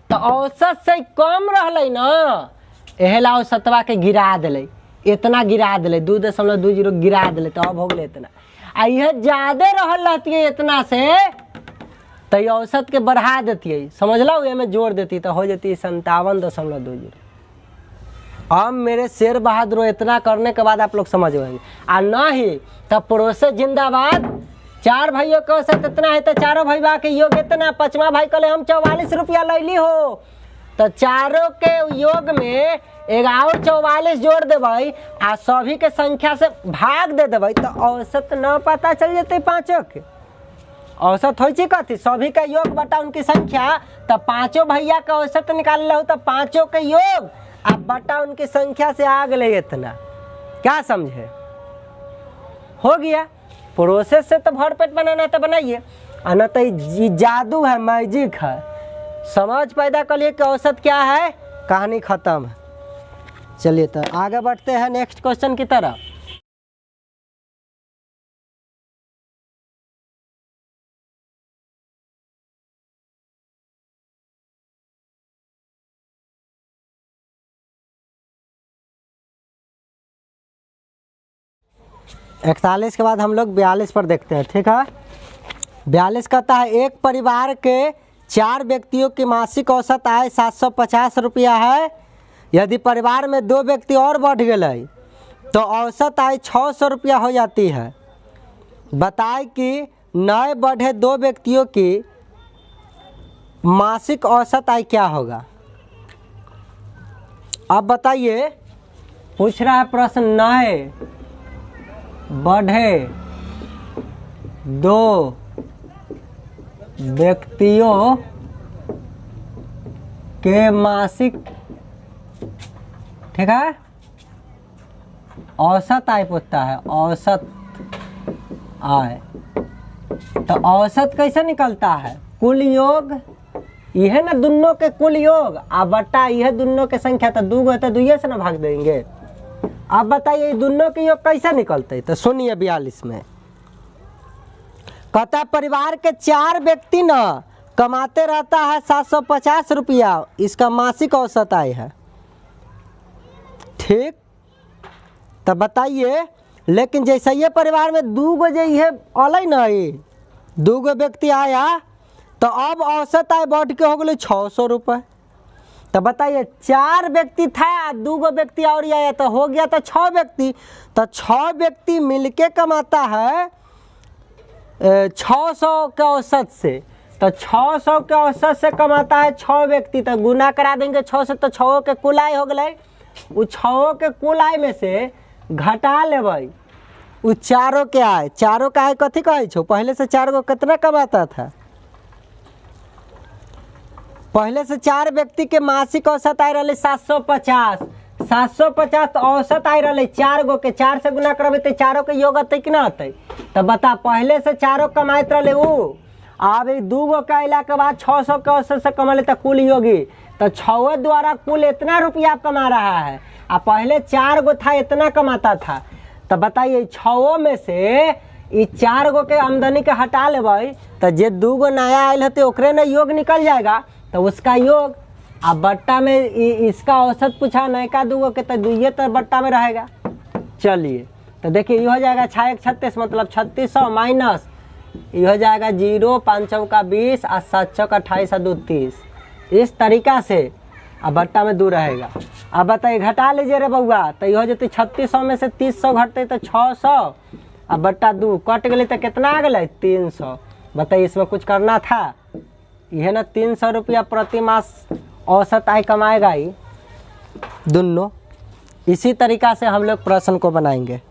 तो औसत से कम रहले ना, एहला औसतवा के गिरा दिले, इतना गिरा दिले 2.20 गिरा दिले, तो अब हो गए इतना। आ यह ज्यादा रहल रहती है इतना से तो ये औसत के बढ़ा देती है, समझ लो ये में जोड़ देती तो हो जाती है 57.20। अब मेरे शेर बहादुर इतना करने के बाद आप लोग समझ गए। आ नहीं तो प्रोसेस जिंदाबाद। 4 भाइयों का औसत इतना है तो चारों भैया के योग इतना, 5वां भाई कले हम 44 रुपया लैली हो, तो चारों के योग में 44 जोड़ देवे आ सभी के संख्या से भाग दे देवे, तो औसत न पता चल जाते 5 के। औसत हो कथी सभी का योग बटा उनकी संख्या, तो 5 भैया का औसत निकाल लो, तो 5 के योग अब बटा उनकी संख्या से आ गए इतना। क्या समझे? हो गया। प्रोसेस से तो भरपेट बनाना तो बनाइए, न तो जादू है, मैजिक है। समझ पैदा कर लिए कि औसत क्या है, कहानी खत्म है। चलिए तो आगे बढ़ते हैं नेक्स्ट क्वेश्चन की तरफ। इकतालीस के बाद हम लोग 42 पर देखते हैं, ठीक है। 42 कहता है एक परिवार के 4 व्यक्तियों की मासिक औसत आय 750 रुपया है। यदि परिवार में 2 व्यक्ति और बढ़ गए तो औसत आय 600 रुपया हो जाती है। बताए कि नए बढ़े 2 व्यक्तियों की मासिक औसत आय क्या होगा। अब बताइए, पूछ रहा है प्रश्न, नए बढ़े 2 व्यक्तियों के मासिक, ठीक है, औसत आय पूछता है, औसत आय। तो औसत कैसे निकलता है? कुल योग, यह ना दोनों के कुल योग आ बट्टा यह दोनों के संख्या, तो 2 है तो 2 से ना भाग देंगे। अब बताइए दोनों के योग कैसे निकलते? तो सुनिए 42 में कहता परिवार के 4 व्यक्ति न कमाते रहता है 750 रुपया, इसका मासिक औसत आय है। ठीक, तो बताइए लेकिन जैसे ये परिवार में 2 गो ये अल नहीं, 2 गो व्यक्ति आया तो अब औसत आय बढ़ के हो गए 600 रुपये। तो बताइए 4 व्यक्ति था, 2 गो व्यक्ति और आया तो हो गया तो 6 व्यक्ति। तो 6 व्यक्ति मिलके कमाता है 600 के औसत से। तो 600 के औसत से कमाता है 6 व्यक्ति, तो गुना करा देंगे 6 से, तो 6 के कुल आय हो गए। वो 6 के कुल आय में से घटा लेबै वो 4 के आय। 4 का आय कथी कहे छो? पहले से 4 गो कितना कमाता था? पहले से 4 व्यक्ति के मासिक औसत आय रहे 750। 750 तो औसत आय रहे 4 गो के, 4 से गुना करबे तो 4 के योग अतै कि ना अतै? तो बता पहले से 4 कमाइत रहे उ, अब 2 गो के अला के बाद 600 के औसत से कमा ले तो कुल योगी, तो 6 द्वारा कुल इतना रुपया कमा रहा है। अब पहले 4 गो था इतना कमाता था। तो बताइए 6 में से ये 4 गो के आमदनी के हटा लेबै तो जे 2 गो नया आयल होते ओकरे ना योग निकल जाएगा, तो उसका योग। अब बट्टा में इसका औसत पूछा नयका 2 गो के, तो 2 तो बट्टा में रहेगा। चलिए तो देखिए ये हो जाएगा 6 1 36 मतलब 3600 माइनस ये हो जाएगा 0 5 चौका 20 और 7 चौका 28 और 2 30। इस तरीका से अब बट्टा में 2 रहेगा। अब बताइए घटा लीजिए रे बउआ, तो ये हो जाते 3600 में से 300 घटते तो 600, अब बट्टा 2 कट गए तो कितना आ गए 300। बताइए इसमें कुछ करना था? यह ना 300 रुपया प्रति मास औसत आय कमाएगा ही दोनों। इसी तरीका से हम लोग प्रश्न को बनाएंगे।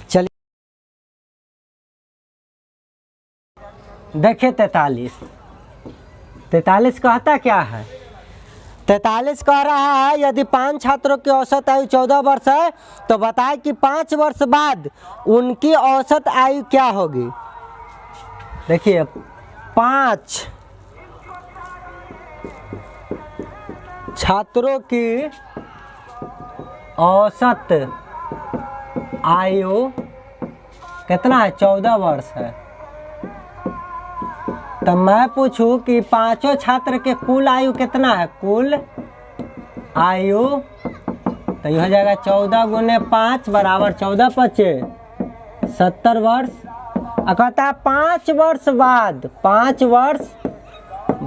चलिए देखिए 43 कहता क्या है? 43 कह रहा है यदि 5 छात्रों की औसत आयु 14 वर्ष है तो बताए कि 5 वर्ष बाद उनकी औसत आयु क्या होगी। देखिए 5 छात्रों की औसत आयु कितना है? 14 वर्ष है। तो मैं पूछूं कि 5 छात्र के कुल आयु कितना है? कुल आयु तो यह हो जाएगा 14 गुने 5 बराबर 14 5 70 वर्ष। कहता है 5 वर्ष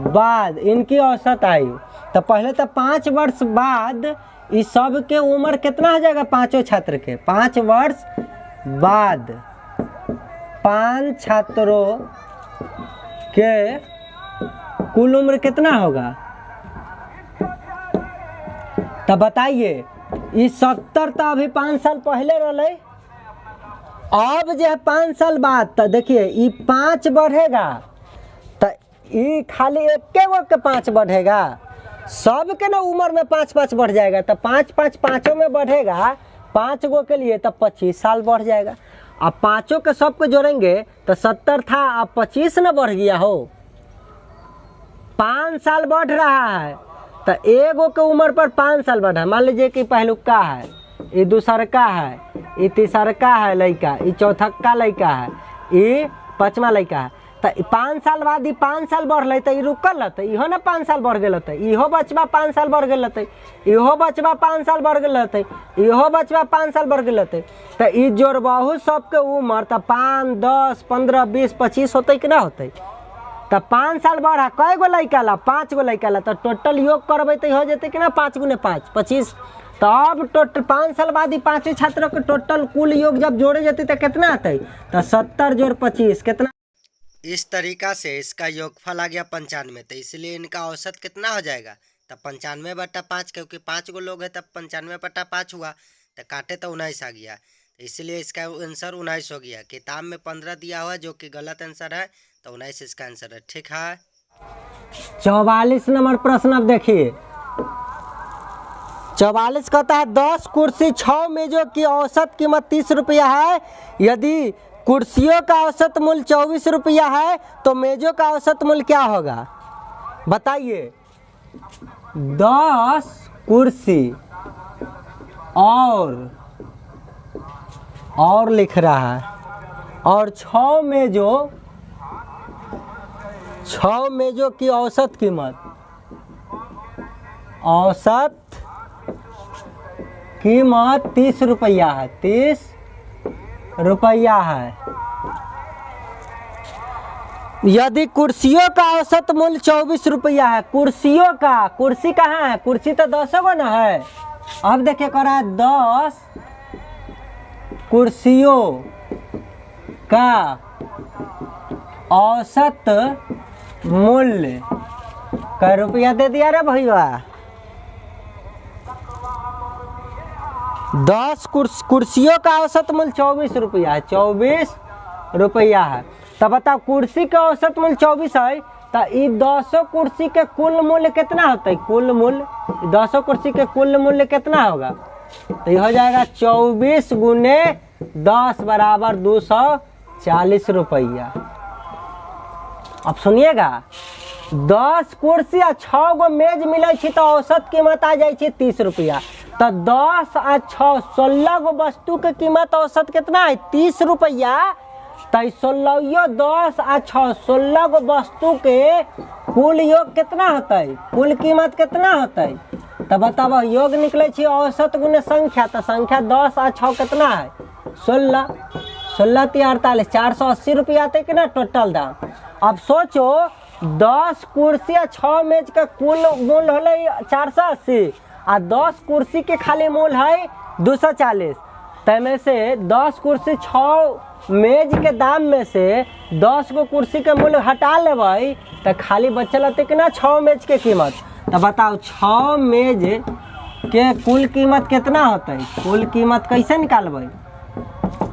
बाद इनकी औसत आयु। तो पहले तो 5 वर्ष बाद इस सब के उम्र कितना हो जाएगा? 5 छात्र के 5 वर्ष बाद 5 छात्रों के कुल उम्र कितना होगा? तो बताइए इस 70 तो अभी 5 साल पहले रहे, अब जो है 5 साल बाद तो देखिए ये 5 बढ़ेगा, तो ये खाली एक गो के 5 बढ़ेगा, सब के ना उम्र में 5 बढ़ जाएगा। तो 5 पाँचों में बढ़ेगा 5 गो के लिए, तब 25 साल बढ़ जाएगा। अब 5 के सबको जोड़ेंगे तो 70 था, अब 25 ना बढ़ गया हो, 5 साल बढ़ रहा है। तो एगो के उम्र पर 5 साल बढ़ा। मान लीजिए कि पहलुका है, ये दूसरका है, ये तीसरका है लड़का, ये चौथका लड़का है, ये 5वां लड़का है। तो 5 साल बाद ये 5 साल बढ़ तो ये रुकल रहते, इहो ना 5 साल बढ़ गए, इहो बचबा 5 साल बढ़ गए, इहो बचबा 5 साल बढ़ गए, इहो बचबा 5 साल बढ़ गए। तो ये जोड़बाहू सबके उम्र तो 5 10 15 20 25 होते कि ना होते। तो 5 साल बढ़ा कई गो लड़का ला? 5 गो लड़का ला। तो टोटल योग करबे तो हो जाते कि ना 5 गुने 5 25। तो अब टोटल 5 साल बाद ही 5 छात्रों के टोटल कुल योग जब जोड़े जाते तो कितना आते? तो 70 जोड़ 25 कितना? इस तरीका से इसका योगफल आ गया 95। तो इसलिए इनका औसत कितना हो जाएगा? तो 95/5, क्योंकि 5 गो लोग हैं तब 95/5 हुआ, तो काटे तो 19 आ गया। तो इसलिए इसका आंसर 19 हो गया। किताब में 15 दिया हुआ जो कि गलत आंसर है, तो 19 इसका आंसर है। ठीक है। 44 नंबर प्रश्न अब देखिए, 44 कहता है 10 कुर्सी 6 मेजों की औसत कीमत 30 रुपया है। यदि कुर्सियों का औसत मूल्य 24 रुपया है तो मेजों का औसत मूल्य क्या होगा? बताइए। 10 कुर्सी और लिख रहा है और 6 मेजों की औसत कीमत 30 रुपया है। 30 रुपया है। यदि कुर्सियों का औसत मूल्य 24 रुपया है, कुर्सी कहाँ है? कुर्सी तो 10 गो ना है। अब देखिए कह रहा है 10 कुर्सियों का औसत मूल्य कै रुपया दे दिया रे भैया? 10 कुर्सियों का औसत मूल्य 24 रुपया है। 24 रुपया है। तब बताओ कुर्सी का औसत मूल्य 24 है तो ये 10 कुर्सी के कुल मूल्य कितना होता है? कुल मूल्य 10 कुर्सी के कुल मूल्य कितना होगा? तो ये हो जाएगा 24 गुने 10 बराबर 240 रुपया। अब सुनिएगा 10 कुर्सी आ 6 गो मेज मिले तो औसत कीमत आ जाए 30 रुपया। तो 10 आ 6 16 गो वस्तु के कीमत औसत कितना है? 30 रुपया। तो 16 10 आ 6 16 गो वस्तु के कुल योग कितना होता है? कुल कीमत कितना होता है? तो बताओ योग निकले औसत गुने संख्या। तो संख्या 10 आ 6 कितना है? 16 16 × 48 480 रुपया आते कि ना टोटल दाम। अब सोचो 10 कुर्सी आ 6 मेज का कुल मूल्य होले 480 आ 10 कुर्सी के खाली मूल्य है 240। तैमें से 10 कुर्सी 6 मेज के दाम में से 10 गो कुर्सी के मूल्य हटा लेबै तो खाली बचल होते कि ना 6 मेज के कीमत। तो बताओ 6 मेज के कुल कीमत कितना होता है? कुल कीमत कैसे निकालबै?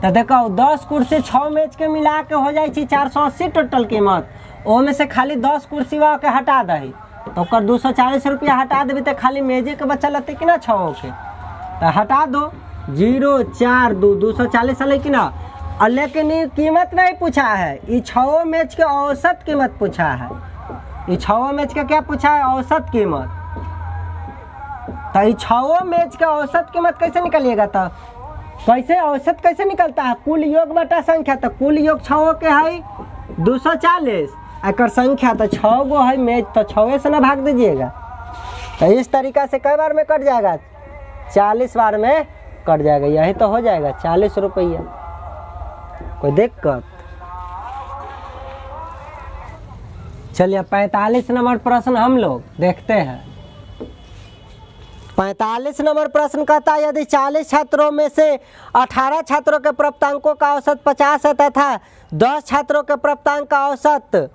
तो देखो 10 कुर्सी 6 मेज के मिला के हो जाए 480 टोटल कीमत। ओ में से खाली 10 कुर्सी के हटा दही तो 240 रुपया हटा देवी तो खाली मेजे के बचल रहते कि ना 6 के। तो हटा दो 0 4 2 240 है कि ना। और लेकिन ये कीमत नहीं पूछा है, ये 6 मेज के औसत कीमत पूछा है। ये 6 मेज का क्या पूछा है? औसत कीमत। तो ये 6 मेज का औसत कीमत कैसे निकलिएगा? तो कैसे औसत कैसे निकलता है? कुल योग बटा संख्या। तो कुल योग 6 के है 240 एक संख्या तो 6 गो है मेज तो 6 से ना भाग दीजिएगा। तो इस तरीका से कई बार में कट जाएगा? 40 बार में कट जाएगा। यही तो हो जाएगा 40 रुपया। कोई दिक्कत? चलिए 45 नंबर प्रश्न हम लोग देखते हैं। 45 नंबर प्रश्न कहता है यदि 40 छात्रों में से 18 छात्रों के प्राप्तांकों का औसत 50 है तथा 10 छात्रों के प्राप्तांक का औसत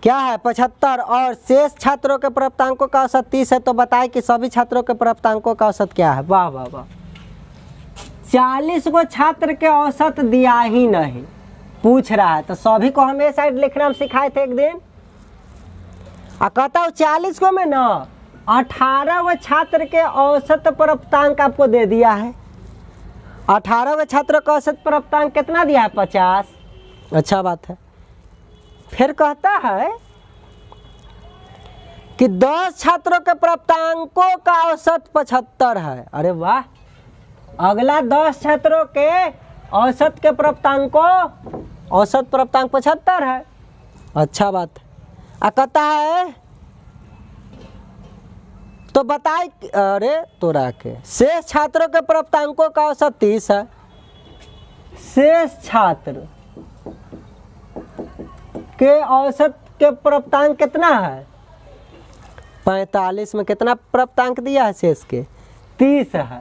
क्या है? 75 और शेष छात्रों के प्राप्तांकों का औसत 30 है तो बताएं कि सभी छात्रों के प्राप्तांकों का औसत क्या है? वाह वाह वाह। 40 गो छात्र के औसत दिया ही नहीं, पूछ रहा है। तो सभी को हम ये साइड लिखना हम सिखाए थे एक दिन। कहता हूँ 40 गो में ना 18 गो छात्र के औसत प्राप्तांक आपको दे दिया है। 18 गो छात्रों का औसत प्राप्तांक कितना दिया है? 50। अच्छा बात है। फिर कहता है कि 10 छात्रों के प्राप्तांकों का औसत 75 है। अरे वाह। अगला 10 छात्रों के औसत के औसत प्राप्तांक 75 है। अच्छा बात है। कहता है तो बताए, अरे तोरा के शेष छात्रों के प्राप्तांकों का औसत 30 है। शेष छात्र के औसत के प्राप्तांक कितना है? 45 में कितना प्राप्तांक दिया है शेष के? 30 है।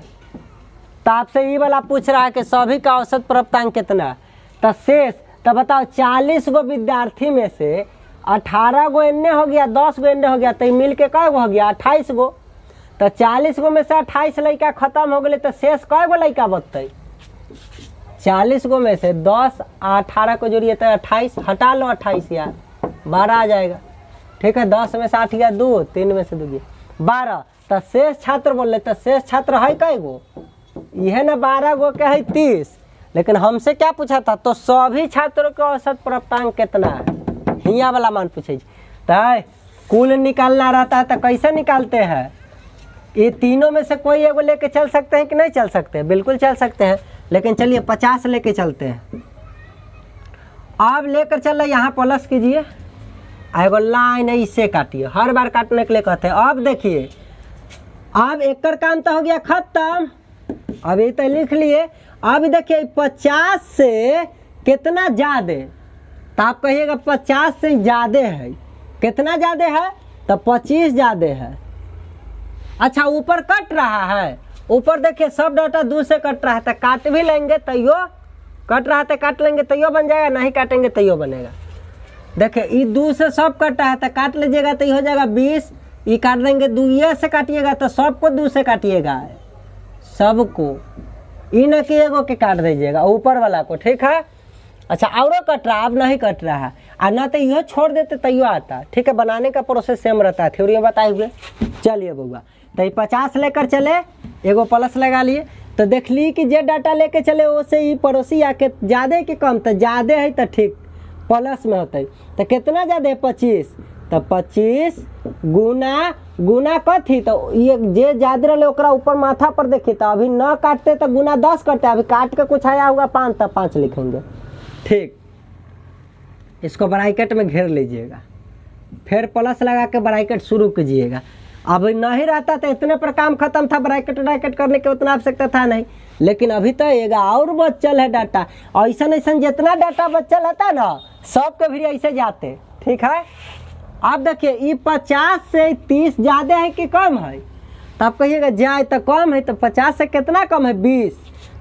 तो आपसे ये वाला पूछ रहा है कि सभी का औसत प्राप्तांक कितना है? तो शेष तो बताओ 40 गो विद्यार्थी में से 18 गो एन्ने हो गया, 10 गो एन्ने हो गया, तो मिल के कै गो हो गया? 28 गो। तो 40 गो में से 28 लड़का खत्म हो गए तो शेष कै गो लड़का बचते? 40 गो में से 10 18 को जोड़िए तो 28, हटा लो 28 यार 12 आ जाएगा। ठीक है। 10 में से 8 गया 2, 3 में से 2 गया 12। तो शेष छात्र बोले तो शेष छात्र है कई गो, यह ना 12 गो के है 30, लेकिन हमसे क्या पूछा था, तो सभी छात्रों के औसत प्राप्तांक कितना है, हिया वाला मान पूछे। तो कुल निकालना रहता है तो कैसे निकालते हैं, ये तीनों में से कोई एगो लेके चल सकते हैं कि नहीं चल सकते हैं, बिल्कुल चल सकते हैं, लेकिन चलिए 50 लेके चलते हैं। अब लेकर चल रहे यहाँ प्लस कीजिए, एगो लाइन है इससे काटिए, हर बार काटने के लिए कहते हैं। अब देखिए अब एक काम तो हो गया खत्म, अब ये तो लिख लिए। अब देखिए 50 से कितना ज़्यादा, तो आप कहिएगा 50 से ज़्यादा है, कितना ज़्यादा है, तो 25 ज़्यादा है। अच्छा ऊपर कट रहा है, ऊपर देखिए सब डाटा 2 से कट रहा है, तो काट भी लेंगे तैयो कट रहा है, तो काट लेंगे तैयो बन जाएगा, नहीं काटेंगे तैयो बनेगा। देखिए ये 2 से सब कट रहा है तो काट लीजिएगा तो ये हो जाएगा 20, ये काट देंगे 2 ये से काटिएगा तो सबको 2 से काटिएगा, सबको, ये न कि एगो के काट दीजिएगा ऊपर वाला को, ठीक है। अच्छा और कट रहा, अब नहीं कट रहा है, और ना तो यह छोड़ देते तैयो आता, ठीक है। बनाने का प्रोसेस सेम रहता है, थ्योरी में बताए हुए। चलिए बउआ, तो ये 50 लेकर चले, एगो प्लस लगा लिए, तो देख ली कि जे डाटा लेके चले उससे ही पड़ोसी आके ज़्यादा कि कम, तो ज़्यादा है तो ठीक प्लस में होते, तो कितना ज़्यादा है 25, तो 25 गुना कथी, तो ये जे ज़्यादा रहे ओकरा ऊपर माथा पर देखिए, तो अभी न काटते तो गुना 10 करते, अभी काट के कुछ आया होगा 5, तो 5 लिखेंगे, ठीक। इसको ब्रैकेट में घेर लीजिएगा, फिर प्लस लगा के ब्रैकेट शुरू कीजिएगा। अब नहीं रहता तो इतने पर काम खत्म था, ब्रैकेट करने की उतना आवश्यकता था नहीं, लेकिन अभी तो एक और बचल है डाटा, ऐसा ऐसा जितना डाटा बचल होता ना सबके भी ऐसे जाते, ठीक है। अब देखिए ये 50 से 30 ज़्यादा है कि कम है, तो आप कहिएगा जाए तो कम है, तो 50 से कितना कम है 20,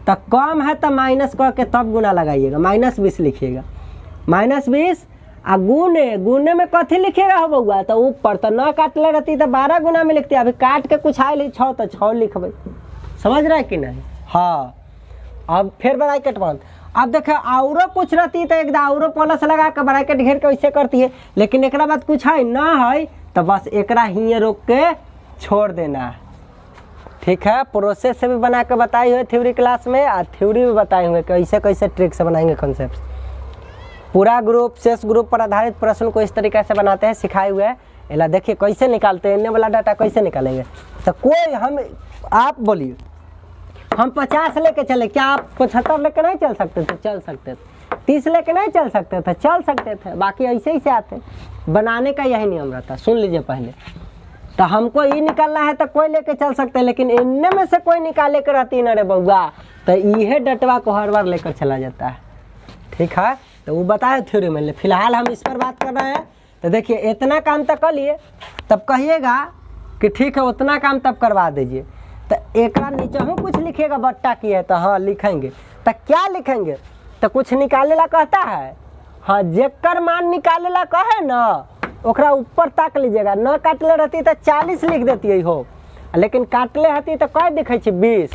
तो कम है तो माइनस करके तब गुना लगाइएगा, -20 लिखिएगा, -20 आ गुने में कथी लिखेगा हो बउआ, तो ऊपर तो न काटले रहती तो 12 गुना में लिखती, अभी काट के कुछ आए 6 तो 6 लिखबे, समझ रहे कि नहीं। हाँ अब फिर ब्रैकेट बंद। अब देखो औरो कुछ रहती तो एकदम औरो प्लस लगा के ब्रैकेट घेर के वैसे करती है, लेकिन एक बाद कुछ है ना है तो बस एक ही रोक के छोड़ देना है, ठीक है। प्रोसेस से भी बना के बताई हुए थ्योरी क्लास में, और थ्योरी भी बताए हुए कैसे कैसे ट्रिक से बनाएंगे कॉन्सेप्ट। पूरा ग्रुप शेष ग्रुप पर आधारित प्रश्न को इस तरीके से बनाते हैं, सिखाए हुए हैं। एला देखिए कैसे निकालते हैं, इन्ने वाला डाटा कैसे निकालेंगे। तो कोई हम आप बोलिए हम 50 लेके चले, क्या आप 75 लेके नहीं चल सकते थे? चल सकते थे। 30 लेके नहीं चल सकते थे? चल सकते थे। बाकी ऐसे ही से आते, बनाने का यही नियम रहता। सुन लीजिए पहले, तो हमको ये निकालना है तो कोई लेके चल सकते हैं, लेकिन इनमें में से कोई निकाले के रहती न रे बउआ, तो यह डटवा को हर बार लेकर चला जाता है, ठीक है। तो वो बताए थ्योरी में, फिलहाल हम इस पर बात कर रहे हैं। तो देखिए इतना काम तक कर लिए, तब कहिएगा कि ठीक है उतना काम तब करवा दीजिए। तो एक नीचे हूँ कुछ लिखिएगा बट्टा की है, तो हाँ लिखेंगे। तो क्या लिखेंगे? तो कुछ निकाले ला कहता है, हाँ जेकर मान निकाले ला कहे ना ओकरा ऊपर ताक लीजिएगा। न काटले रहती तो 40 लिख देती हो, लेकिन काटले रहती तो कह दिखे 20,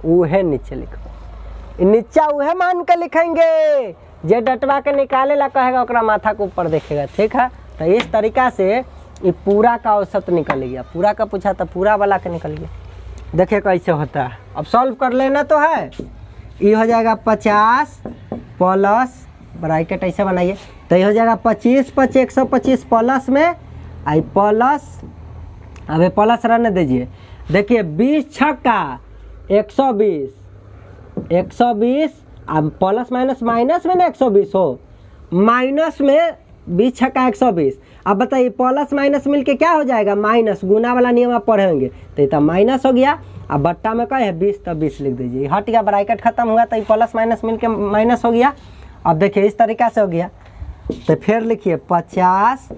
उहे नीचे लिखो। नीचा उहे मान के लिखेंगे, जे डटवा के निकाले ला कहेगा ओकरा माथा के ऊपर देखेगा, ठीक है। तो इस तरीका से ये पूरा का औसत निकल गया। पूरा का पूछा तो पूरा वाला का निकल गया। देखिए कैसे होता है, अब सॉल्व कर लेना तो है। ये हो जाएगा 50 प्लस ब्रैकेट ऐसे बनाइए, तो ये हो जाएगा 25 5 125 प्लस में आई प्लस, अब प्लस रहने दीजिए। देखिए 20 छक्का 120 अब प्लस माइनस माइनस में ना 120 हो, माइनस में 20 छक्का 120। अब बताइए प्लस माइनस मिलके क्या हो जाएगा? माइनस। गुना वाला नियम आप पढ़ेंगे तो ये तो माइनस हो गया। अब बट्टा में क्या है 20, तो 20 लिख दीजिए। हट गया, ब्रैकेट खत्म हुआ, तो ये प्लस माइनस मिलके माइनस हो गया। अब देखिए इस तरीका से हो गया। तो फिर लिखिए 50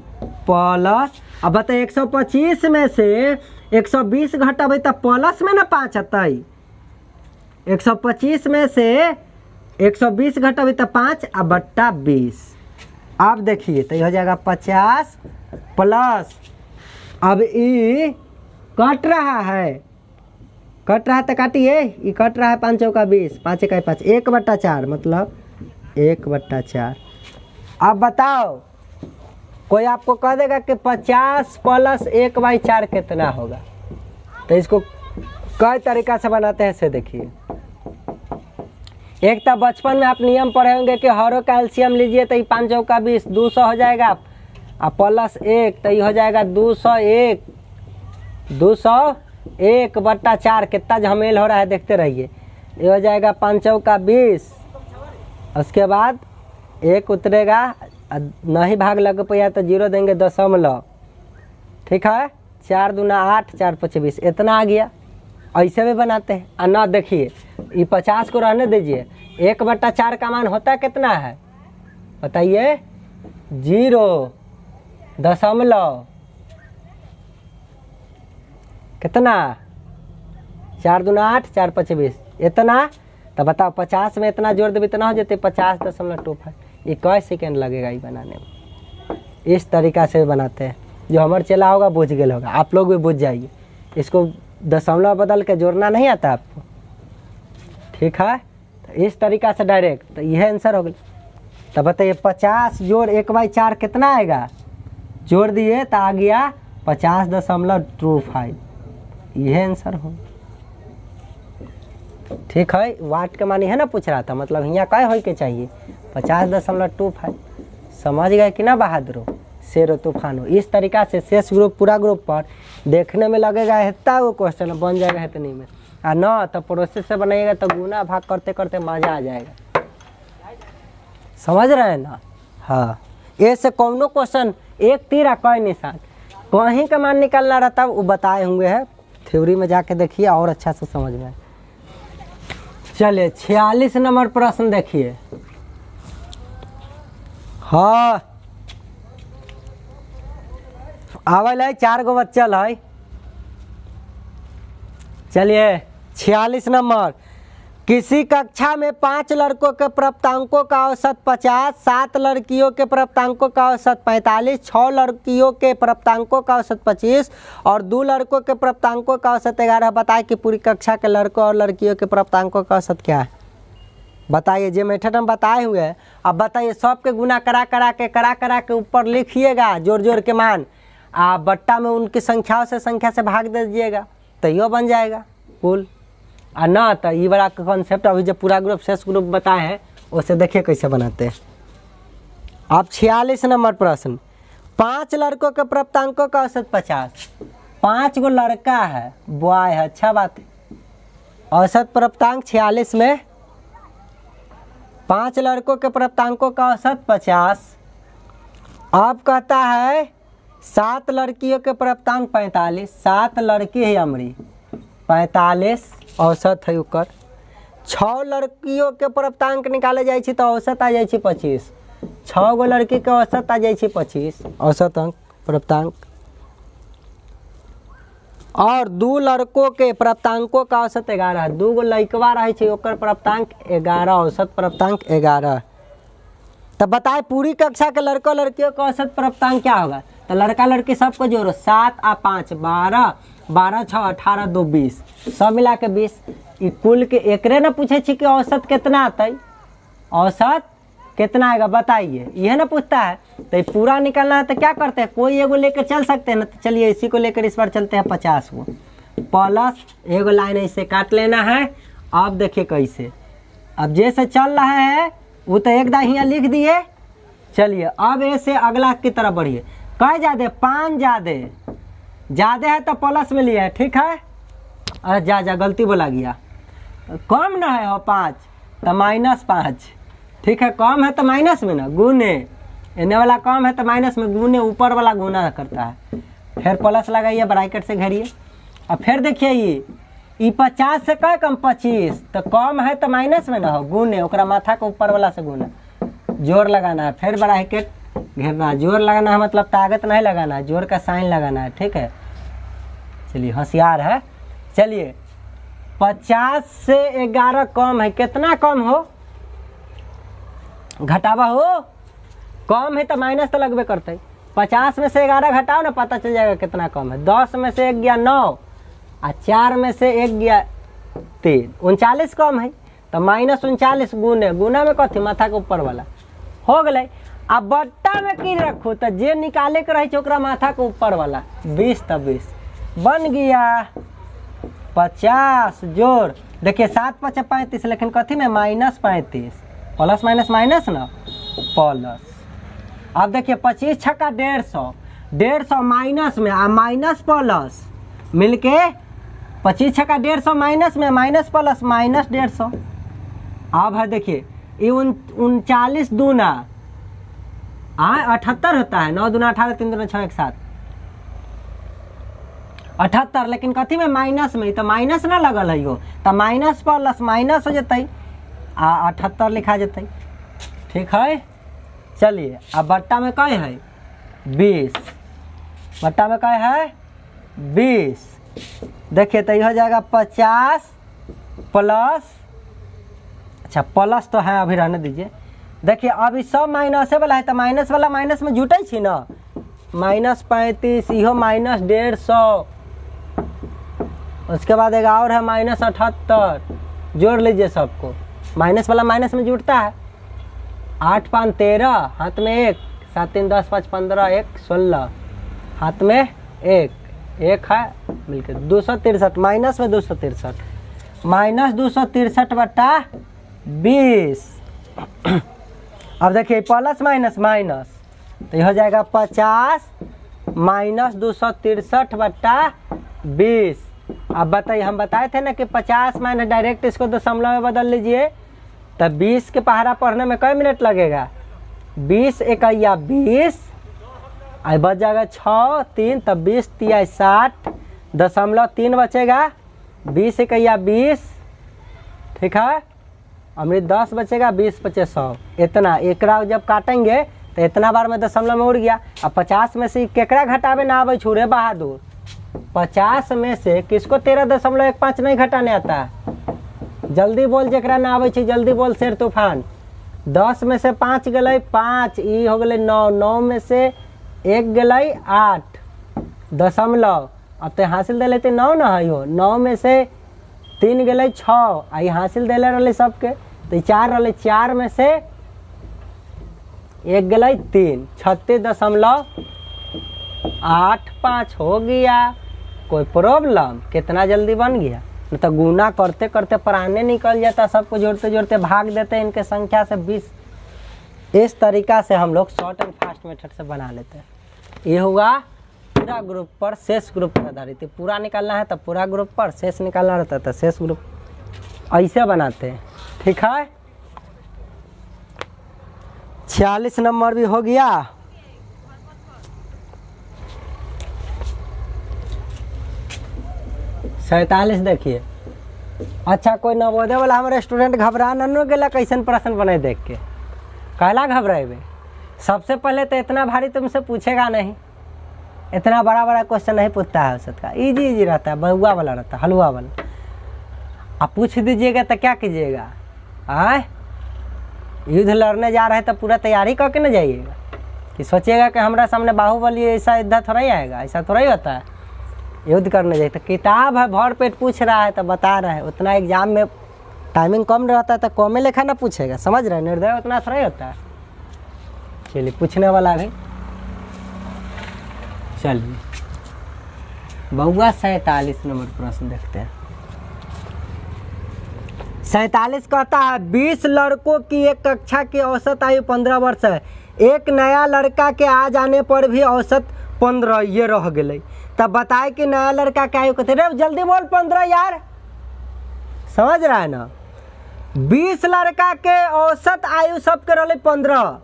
प्लस, अब बताइए 125 में से 120 घटाबे तो प्लस में ना 5 अतई। 125 में से 120 घटाबे तो 5 अब बट्टा 20। अब देखिए तो ये हो जाएगा 50 प्लस, अब ये कट रहा है तो काटिए, ये कट रहा है 5 चौका 20, 5 इकाई 5, 1/4 मतलब 1/4। अब बताओ कोई आपको कह देगा कि 50 प्लस 1/4 कितना होगा? तो इसको कई तरीका से बनाते हैं से देखिए। एक तो बचपन में आप नियम पढ़े होंगे कि हरो का एलसीएम लीजिए तो 5 चौका 20, 200 हो जाएगा, और प्लस 1 तो ये हो जाएगा 201, 201/4। कितना झमेल हो रहा है देखते रहिए। ये हो जाएगा 5 चौका 20, उसके बाद 1 उतरेगा, नहीं भाग लग पाया तो 0 देंगे दशमलव, ठीक है। 4 दूना 8, 4 5 20, इतना आ गया। ऐसे भी बनाते हैं। और ना देखिए ये 50 को रहने दीजिए, 1/4 का मान होता कितना है बताइए, 0 दशमलव कितना, 4 दूना 8, 4 5 20, इतना। तो बताओ 50 में इतना जोड़ देवे इतना हो जाते 50.25। ये कई सेकेंड लगेगा ये बनाने में। इस तरीका से बनाते हैं। जो हमारे चला होगा बुझ गया होगा, आप लोग भी बुझ जाइए। इसको दशमलव बदल के जोड़ना नहीं आता आपको, ठीक है। तो इस तरीका से डायरेक्ट, तो यह आंसर हो गया। तो बताइए 50 जोड़ 1/4 कितना आएगा, जोड़ दिए तो आ गया 50.25। यह आंसर हो, ठीक है। वाट के मानी है ना पूछ रहा था, मतलब यहाँ क्या हो के चाहिए 50.25। समझ गए कि ना बहादुर शेर तूफान हो। इस तरीका से शेष ग्रुप पूरा ग्रुप पर देखने में लगेगा इतना वो क्वेश्चन बन जाएगा इतनी में, और न तो प्रोसेस से बनाइएगा तो गुना भाग करते करते मजा आ जाएगा। समझ रहे हैं ना। हाँ, ऐसे कौनो क्वेश्चन एक तीर कई निशान, कहीं का मान निकालना रहता वो बताए हुए हैं। थ्योरी में जाके देखिए और अच्छा से समझ में। चलिए 46 नंबर प्रश्न देखिए। हाँ आवल है, 4 गो बच्चल है। चलिए 46 नंबर, किसी कक्षा में 5 लड़कों के प्राप्तांकों का औसत 50, 7 लड़कियों के प्राप्तांकों का औसत 45, 6 लड़कियों के प्राप्तांकों का औसत 25 और 2 लड़कों के प्राप्तांकों का औसत 11। बताए कि पूरी कक्षा के लड़कों और लड़कियों के प्राप्तांकों का औसत क्या है। बताइए, जो मेथड हम बताए हुए हैं। अब बताइए सबके गुना करा करा के ऊपर लिखिएगा जोड़ जोड़ के मान, आप बट्टा में उनकी संख्या से भाग दे दीजिएगा तो यो बन जाएगा कुल। और ना तो ये बड़ा कॉन्सेप्ट अभी जब पूरा ग्रुप शेष ग्रुप बताए हैं उसे देखिए कैसे बनाते हैं। अब 46 नंबर प्रश्न, 5 लड़कों के प्राप्तांकों का औसत 50। 5 गो लड़का है, बॉय है, अच्छा बात है। औसत प्राप्तांक 46 में 5 लड़कों के प्राप्तांकों का औसत 50। अब कहता है 7 लड़कियों के प्राप्तांक 45। 7 लड़की है हमारी, 45 औसत है ओकर। 6 लड़कियों के प्राप्तांक निकाले जाए तो औसत आ जाए 25। 6 गो लड़की के औसत आ जाए 25 औसत अंक प्राप्तांक। और 2 लड़कों के प्राप्तांकों का औसत 11। 2 गो लड़कवा रहे ओकर प्राप्तांक 11, औसत प्राप्तांक 11। तब बताए पूरी कक्षा के लड़कों लड़कियों का औसत प्राप्तांक क्या होगा। तो लड़का लड़की सबको जोड़ो, 7 और 5 12, 12 6 18 2 20, सब मिला के 20। ई कुल के एकरे न पूछे कि औसत कितना आता है, औसत कितना आएगा बताइए, यह ना पूछता है। तो पूरा निकालना है तो क्या करते हैं, कोई एगो लेकर चल सकते हैं ना। तो चलिए इसी को लेकर इस बार चलते हैं 50 को, प्लस एगो लाइन ऐसे काट लेना है। अब देखिए कैसे, अब जैसे चल रहा है वो तो एक यहाँ लिख दिए। चलिए अब ऐसे अगला की तरफ बढ़िए। कई ज़्यादा, 5 ज़्यादा है तो प्लस में लिया है, ठीक है। अरे जा गलती बोला गया, कम ना है हो 5 तो -5, ठीक है। कम है तो माइनस में ना गुने, इन्हें वाला कम है तो माइनस में गुने, ऊपर वाला गुना करता है। फिर प्लस लगाइए, ब्रैकेट से घेरिए। अब फिर देखिए ये 50 से क्या कम 25, तो कम है तो माइनस में ना हो गुने, ओकरा माथा के ऊपर वाला से गुना, जोर लगाना है। फिर ब्रैकेट घेरना है, जोर लगाना है मतलब ताकत नहीं लगाना है, जोर का साइन लगाना है, ठीक है। चलिए होशियार है। चलिए 50 से 11 कम है, कितना कम हो, घटावा हो, कम है तो माइनस तो लगभग करते है। 50 में से 11 घटाओ ना, पता चल जाएगा कितना कम है। 10 में से 1 गया 9 और 4 में से 1 गया 3, 39 कम है। तो -39 गुने, गुना में कथी माथा के ऊपर वाला हो गए। अब बट्टा में की रखो तो जे निकाले के रहे ओकरा माथा के ऊपर वाला 20 तो 20 बन गया। 50 जोड़, देखिए 7 5 35, लेकिन कथी में -35, प्लस माइनस माइनस ना प्लस। अब देखिए 25 छक्का 150, 150 माइनस में माइनस प्लस मिलके 25 छक्का 150 माइनस में माइनस प्लस -150। अब है देखिए ये 39 दूना 78 होता है, 9 दूना 18, 3 दूना 6, 1 7 78, लेकिन कथी में माइनस में, तो माइनस ना लगल है, तो माइनस प्लस माइनस हो जतई 78 लिखा जतई। ठीक है, चलिए अब बट्टा में कई है 20, बट्टा में कई है 20, देखिए तो ये हो जाएगा 50 प्लस, अच्छा प्लस तो है अभी रहने दीजिए। देखिए अभी सब माइनस वाला है, तो माइनस वाला माइनस में जुटे छी ना, -35, इहो -150, उसके बाद एक और है -78, जोड़ लीजिए सबको, माइनस वाला माइनस में जुड़ता है। 8 5 13, हाथ में 1, 7 3 10 5 15, 1 16, हाथ में 1 है मिलकर 263, माइनस में 263, -263 बटा 20। अब देखिए प्लस माइनस माइनस, तो ये हो जाएगा 50 -263 बटा 20। अब बताइए, हम बताए थे ना कि 50 माइनस, डायरेक्ट इसको दशमलव में बदल लीजिए, तब 20 के पहाड़ा पढ़ने में कई मिनट लगेगा, 20 इकैया 20, आई बच जाएगा 6 3, तब 20 तिया 60, दशमलव 3 बचेगा, 20 इकैया 20, ठीक है, अमृत 10 बचेगा, 20 × 5 100, इतना एकरा जब काटेंगे तो इतना बार में दशमलव में उड़ गया। अब 50 में से केकरा घटावे ना आवे छुरे बहादुर, 50 में से किसको 13.15 नहीं घटाने आता है, जल्दी बोल, जरा ना आवे जल्दी बोल शेर तूफान। 10 में से 5 गए 5, ई हो गए 9, 9 में से 1 गए 8 दशमलव, अब तो हासिल दे लेते 9 ना है, 9 में से 3 गए 6, आई हासिल दे रहे सबके, तो 4 रहे, 4 में से 1 गए 3, 36.85 हो गया। कोई प्रॉब्लम, कितना जल्दी बन गया, नहीं तो गुना करते करते पराने निकल जाता, सबको जोड़ते जोड़ते भाग देते इनके संख्या से 20। इस तरीका से हम लोग शॉर्ट एंड फास्ट मेथड से बना लेते हैं। ये हुआ पूरा ग्रुप पर शेष ग्रुप पर आधारित, पूरा निकालना है तो पूरा ग्रुप पर, शेष निकालना रहता है तो शेष ग्रुप, ऐसे बनाते हैं। ठीक है, 46 नंबर भी हो गया। सैतालीस देखिए, अच्छा कोई नवोदय वाला हमारे स्टूडेंट घबरा न गया कैसन प्रश्न बने देख के, कहला घबराए, सबसे पहले तो इतना भारी तुमसे पूछेगा नहीं, इतना बड़ा बड़ा क्वेश्चन नहीं पूछता है औसत का, इजी इजी रहता है, बहुआ वाला रहता है, हलवा वाला। आप पूछ दीजिएगा तो क्या कीजिएगा, आए युद्ध लड़ने जा रहे हैं तो पूरा तैयारी करके ना जाइएगा, कि सोचिएगा कि हमारा सामने बाहुबली ऐसा युद्ध थोड़ा ही आएगा, ऐसा थोड़ा ही होता है, युद्ध करने जाए तो किताब है भर पेट पूछ रहा है तो बता रहा है, उतना एग्जाम में टाइमिंग कम रहता है तो कमे लेखा ना पूछेगा, समझ रहे हैं, निर्दय उतना थोड़ा ही होता है। चलिए पूछने वाला भी, चलिए बहुआ 47 नंबर प्रश्न देखते हैं। 47 कहता है 20 लड़कों की एक कक्षा की औसत आयु 15 वर्ष है, एक नया लड़का के आ जाने पर भी औसत 15 ये रह गई, तब बताए कि नया लड़का के आयु कहते रे जल्दी बोल 15 यार, समझ रहा है ना। 20 लड़का के औसत आयु सबके रहे 15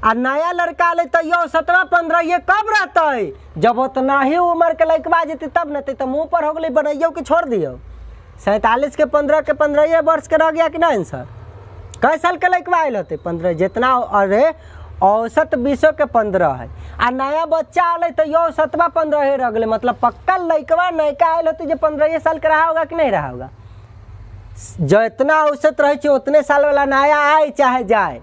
और नया लड़का आए तो ये औसतवा 15, ये कब रहता है जब उतना ही उम्र के लड़का जेते तब न, तो मुँह पर हो गई बनइयो कि छोड़ दियो। 47 के 15 के 15 वर्ष के रह गया कि ना आंसर, कै साल के लड़का आए होते 15, जितना, अरे औसत 20 के 15 है और नया बच्चा आए तो ये औसतवा 15 ही रह गए, मतलब पक्का लड़कवा नयका आए होते जो 15 साल का रहा होगा कि नहीं रहा होगा, जितना औसत रहे उतने साल वाला नया आए चाहे जाए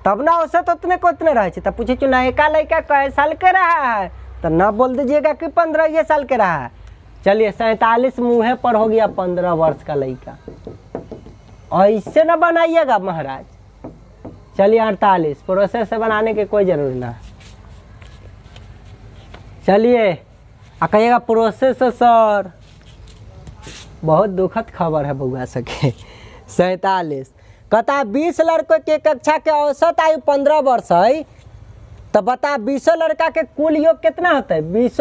तब ना औसत उतने को उतने रहे, तब पूछे नयका लड़का कै साल के रहा है तो न बोल दीजिएगा कि 15 साल के रहा है। चलिए 47 मुँहे पर हो गया 15 वर्ष का लड़का, ऐसे न बनाइएगा महाराज। चलिए 48, प्रोसेस से बनाने की कोई जरूरत ना। चलिए कहिएगा प्रोसेस सर, बहुत दुखद खबर है बउआ सके। 47 कहता 20 लड़कों के कक्षा के औसत आयु 15 वर्ष है, तो बता 20 लड़का के कुल योग कितना होता है? 20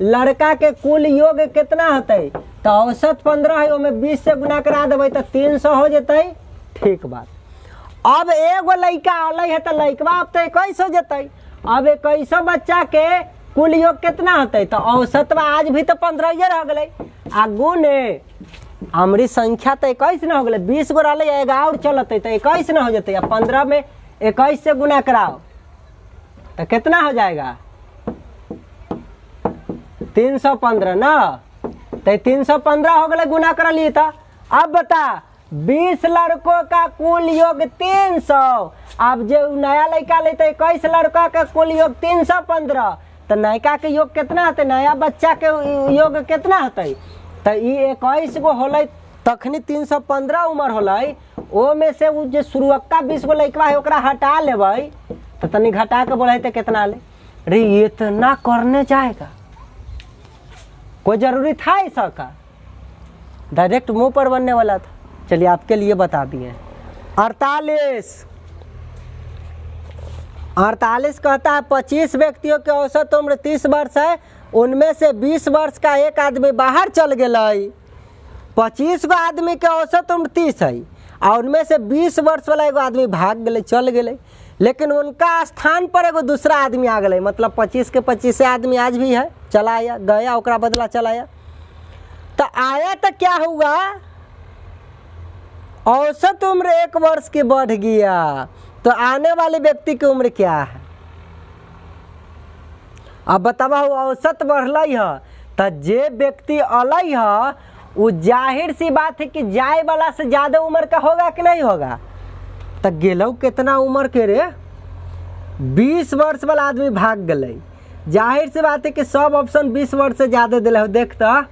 लड़का के कुल योग कितना होता है? तो औसत 15 है, उसमें 20 से गुना करा देवे तो 300 हो जते। ठीक बात। अब एगो लड़का अल है तो लड़कवा अब तो 21 हो जते। अब 21 बच्चा के कुल योग कितना होते? तो औसतवा आज भी तो 15 रह गए। आ गुने हमारी संख्या तो 21 न हो गए, 20 गो रहा है और चलते तो 21 न हो जाते। 15 में 21 से गुना कराओ तो कितना हो जाएगा? 315 ना। तो 315 हो गए, गुना कर लिए। था अब बता 20 लड़कों का कुल योग 300। अब जो नया लड़का लेते 21 लड़का का कुल योग 315, तो नयका के योग कितना होते? नया बच्चा के योग कितना होते? तो ये 21 गो होल, तखनी 315 उम्र होल। ओ में से वो जो शुरुआत 20 गो लड़का है ओकरा हटा लेबै, तो तनी घटा के बोले तो कितना ले? अरे इतना करने जाएगा, कोई जरूरी था ऐसा का? डायरेक्ट मुंह पर बनने वाला था। चलिए आपके लिए बता दिए। 48 कहता है 25 व्यक्तियों की औसत उम्र 30 वर्ष है, उनमें से 20 वर्ष का एक आदमी बाहर चल गए। 25 गो आदमी के औसत उम्र 30 है और उनमें से 20 वर्ष वाला एगो आदमी भाग गए, चल गए, लेकिन उनका स्थान पर एगो दूसरा आदमी आ गए। मतलब 25 के 25 आदमी आज भी है, चला आया, गया ओकरा बदला चला आया। तो आया तो क्या हुआ? औसत उम्र 1 वर्ष की बढ़ गया। तो आने वाले व्यक्ति की उम्र क्या है? अब बतावा औसत बढ़ल है, तो जे व्यक्ति अल है वो जाहिर सी बात है कि जाए वाला से ज्यादा उम्र का होगा कि नहीं होगा? तो गेलौ कितना उम्र के रे? 20 वर्ष वाला आदमी भाग गए। जाहिर सी बात है कि सब ऑप्शन 20 वर्ष से ज्यादा दिले हो। देखता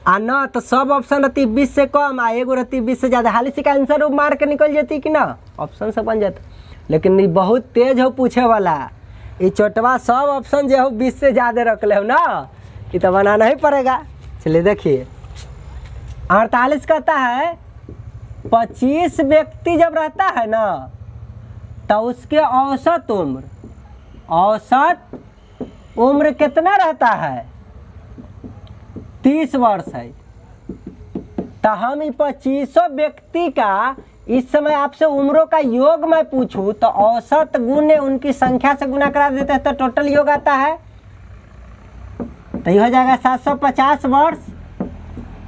आ न तो सब ऑप्शन रहती 20 से कम, आ एगो रहती 20 से ज्यादा। हाली से का आंसर मार के निकल जाती कि ना, ऑप्शन से बन जाता। लेकिन ये बहुत तेज हो पूछे वाला, ये छोटवा सब ऑप्शन जो हो 20 से ज्यादा रख ले हो ना, ये तो बनाना ही पड़ेगा। चलिए देखिए 48 कहता है 25 व्यक्ति जब रहता है ना, तो उसके औसत उम्र कितना रहता है? 30 वर्ष है। तो हम 25 व्यक्ति का इस समय आपसे उम्रों का योग मैं पूछूं तो औसत गुने उनकी संख्या से गुना करा देते हैं तो टोटल योग आता है, तो ये हो जाएगा 750 वर्ष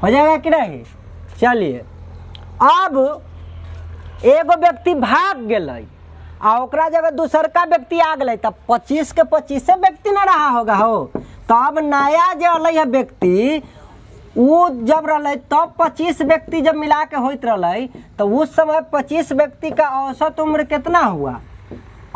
हो जाएगा कि नहीं? चलिए अब एगो व्यक्ति भाग गए आ ओकरा जगह दूसर का व्यक्ति आ गए, तब 25 के 25 व्यक्ति न रहा होगा हो। तो अब नया जो अल है व्यक्ति वो जब रहा तब 25 व्यक्ति जब मिला के होते रहा, तो उस समय 25 व्यक्ति का औसत उम्र कितना हुआ?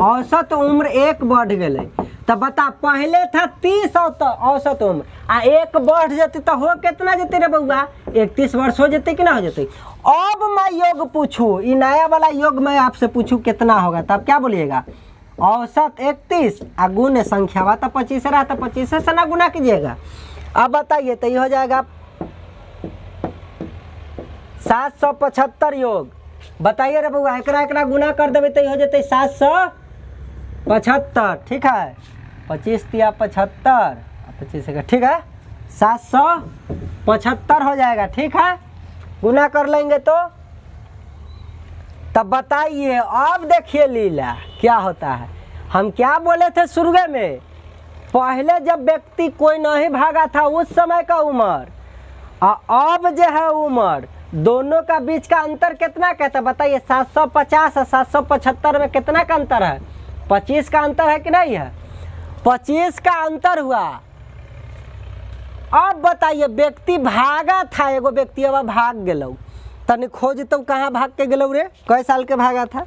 औसत उम्र 1 बढ़ गए। तो बता पहले था 30 औसत उम्र आ 1 बढ़ जाती तो हो कितना जते रे बउआ? 31 वर्ष हो जाते कि ना हो जाते? अब मैं योग पूछूं, ये नया वाला योग मैं आपसे पूछूं कितना होगा, तब क्या बोलिएगा? औसत 31 आ गुने संख्या हुआ तो 25 रहा, तो 25 से ना गुना कीजिएगा। अब बताइए तो ये हो जाएगा 775 योग। बताइए रे बउआ एकरा गुना कर देवे तो हो जाते 775। ठीक है, 25 तिया 75, 25 ठीक है 775 हो जाएगा। ठीक है, गुना कर लेंगे तो तब बताइए। अब देखिए लीला क्या होता है। हम क्या बोले थे शुरू में? पहले जब व्यक्ति कोई नहीं भागा था उस समय का उम्र, अब जो है उम्र, दोनों का बीच का अंतर कितना कहता? बताइए 750 और 775 में कितना का अंतर है? 25 का अंतर है कि नहीं है? 25 का अंतर हुआ। अब बताइए व्यक्ति भागा था, एगो व्यक्ति अब भाग गलो, तनी खोज तो कहाँ भाग के गलो रे? कई साल के भागा था?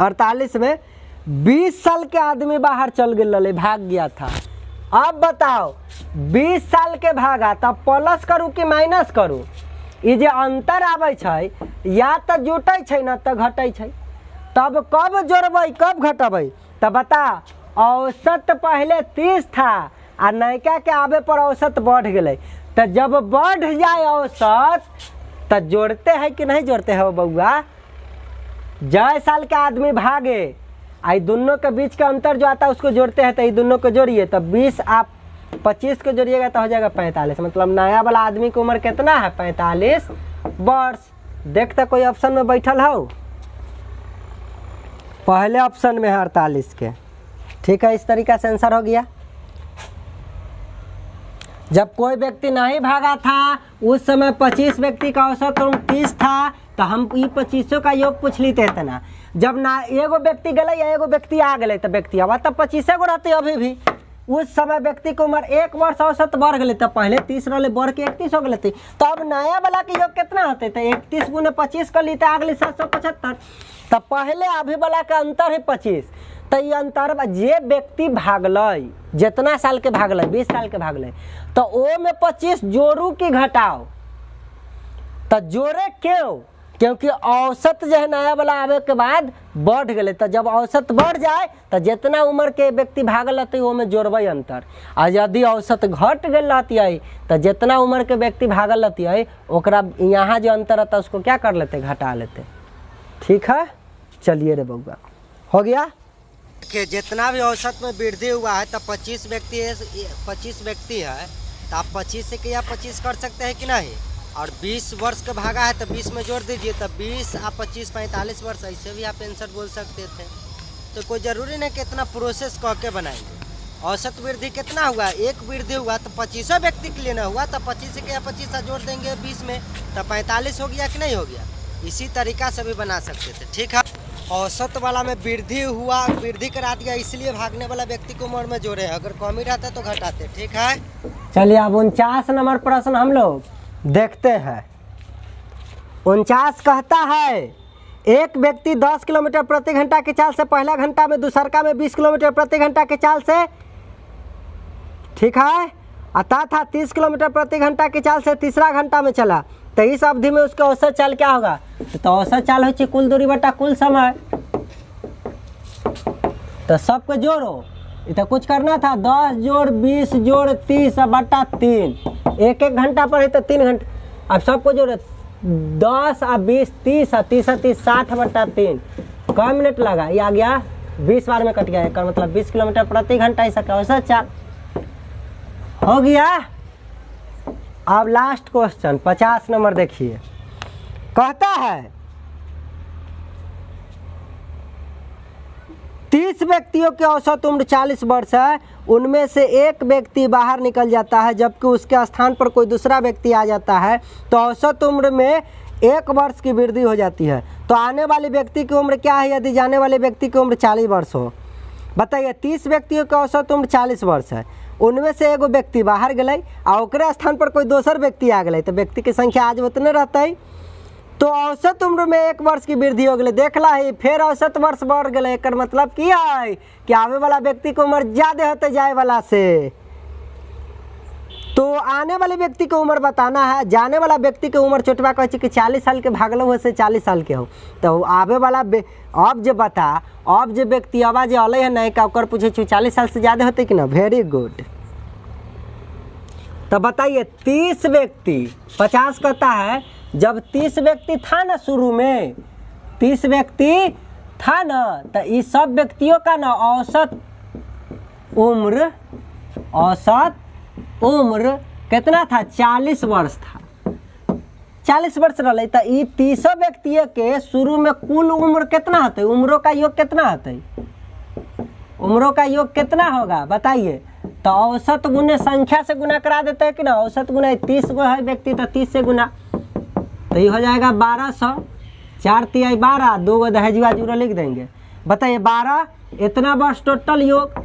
48 में 20 साल के आदमी बाहर चल गए, भाग गया था। अब बताओ 20 साल के भागा तब प्लस करूँ कि माइनस करूँ? ये जो अंतर आवे छै या तो जुटे छै ना तो घटे छै, तब कब जोड़बै कब घटबै? तब बता औसत पहले 30 था आ नयका के आवे पर औसत बढ़ गए, तो जब बढ़ जाए औसत तो जोड़ते हैं कि नहीं जोड़ते हैं वो बउआ? जय साल के आदमी भागे, आई दोनों के बीच का अंतर जो आता है उसको जोड़ते हैं, तो ये दोनों को जोड़िए, तो 20 आप 25 को जोड़िएगा तो हो जाएगा 45। मतलब नया वाला आदमी की उम्र कितना है? 45 वर्ष। देखते कोई ऑप्शन में बैठल हो? पहले ऑप्शन में है 48 के। ठीक है, इस तरीका से आंसर हो गया। जब कोई व्यक्ति नहीं भागा था उस समय 25 व्यक्ति का औसत उम्र 30 था, तो हम ये 25 का योग पूछ लेते थे ना। जब ना एगो व्यक्ति गए या एगो व्यक्ति आ गए तो व्यक्ति अब तब 25 गो रहते अभी भी। उस समय व्यक्ति की उम्र 1 वर्ष औसत बढ़ गए, तो पहले 30 रहे बढ़ के 31 हो गए थे। तो अब नया वाला के योग कितना होते? तो 31 गुने 25 कर ली तो अगले 775। तो पहले अभी वाला का अंतर है 25। तो ये अंतर जे व्यक्ति भागल जितना साल के भागल 20 साल के भागल, तो ओ में 25 जोड़ू की घटाओ? तो जोड़े क्यों? क्योंकि औसत जो है नया वाला आवे के बाद बढ़ गए। तो जब औसत बढ़ जाए तो जितना उम्र के व्यक्ति भागल रहते वो में जोड़बे अंतर। आ यदि औसत घट गई रहती है तो जितना उम्र के व्यक्ति भागल रहती है ओकरा यहाँ जो अंतर रहता है उसको क्या कर लेते? घटा लेते। ठीक है, चलिए रे बउआ, हो गया। देखिए जितना भी औसत में वृद्धि हुआ है तो 25 व्यक्ति है, तो आप 25 से क्या 25 कर सकते हैं कि नहीं? और 20 वर्ष का भागा है तो 20 में जोड़ दीजिए, तो 20 आप 25 45 वर्ष, ऐसे भी आप आंसर बोल सकते थे। तो कोई ज़रूरी नहीं कि इतना प्रोसेस कह के बनाएंगे। औसत वृद्धि कितना हुआ? 1 वृद्धि हुआ तो 25 व्यक्ति के लिए ना हुआ, तो 25 से क्या 25 जोड़ देंगे 20 में, तो 45 हो गया कि नहीं हो गया? इसी तरीका से भी बना सकते थे। ठीक है, औसत वाला में वृद्धि हुआ, वृद्धि करा दिया, इसलिए भागने वाला व्यक्ति को उम्र में जोड़े, अगर कमी रहता तो घटाते। ठीक है, चलिए अब 49 नंबर प्रश्न हम लोग देखते हैं। 49 कहता है एक व्यक्ति 10 किलोमीटर प्रति घंटा की चाल से पहला घंटा में, दूसरका में 20 किलोमीटर प्रति घंटा की चाल से, ठीक है, अतः 30 किलोमीटर प्रति घंटा की चाल से तीसरा घंटा में चला, तो इस अवधि में उसका औसत चाल क्या होगा? तो औसत चाल हो कुल दूरी बटा कुल समय। तो सबको जोड़ो, तो कुछ करना था 10 जोड़ 20 जोड़ 30 बटा 3, 1 घंटा पर है तो 3 घंटा। अब सबको जोड़े 10 और 20 30 और 30 60 बटा 3, क मिनट लगा? ये आ गया 20 बार में कट गया, इसका मतलब 20 किलोमीटर प्रति घंटा इसका औसत चाल हो गया। अब लास्ट क्वेश्चन 50 नंबर देखिए, कहता है 30 व्यक्तियों की औसत उम्र 40 वर्ष है, उनमें से एक व्यक्ति बाहर निकल जाता है जबकि उसके स्थान पर कोई दूसरा व्यक्ति आ जाता है, तो औसत उम्र में 1 वर्ष की वृद्धि हो जाती है। तो आने वाले व्यक्ति की उम्र क्या है यदि जाने वाले व्यक्ति की उम्र 40 वर्ष हो? बताइए, 30 व्यक्तियों की औसत उम्र 40 वर्ष है, उनमें से एगो व्यक्ति बाहर गए और ओकरे स्थान पर कोई दोसर व्यक्ति आ गए, तो व्यक्ति की संख्या आज उतने रहता है। तो औसत उम्र में 1 वर्ष की वृद्धि हो गई, देखला है फिर औसत वर्ष बढ़ गए। एक मतलब की है कि आवे वाला व्यक्ति की उम्र ज़्यादा होते जाए वाला से। तो आने वाले व्यक्ति की उम्र बताना है, जाने वाला व्यक्ति की उम्र छोटवा कहे कि 40 साल के भागलो हो से 40 साल के हो, तो आवे वाला अब जो बता, अब जो व्यक्ति आवाज जे अल है नहीं का ओकर पूछे 40 साल से ज़्यादा होते कि ना? Very good. तो बताइए 30 व्यक्ति 50 कहता है, जब 30 व्यक्ति था ना शुरू में 30 व्यक्ति था ना, तो इस सब व्यक्तियों का ना औसत उम्र कितना था? 40 वर्ष था। 40 वर्ष रहा, तो ये 30 व्यक्तियों के शुरू में कुल उम्र कितना होता है? उम्रों का योग कितना होता है? उम्रों का योग कितना होगा बताइए? तो औसत गुने संख्या से गुना करा देते हैं कि ना? औसत गुना 30 गो है व्यक्ति तो 30 से गुना, तो ये हो जाएगा 1200, 4 तिहाई 12, 2 गो दहेजुआ जुड़ा लिख देंगे। बताइए 12, इतना वर्ष टोटल योग।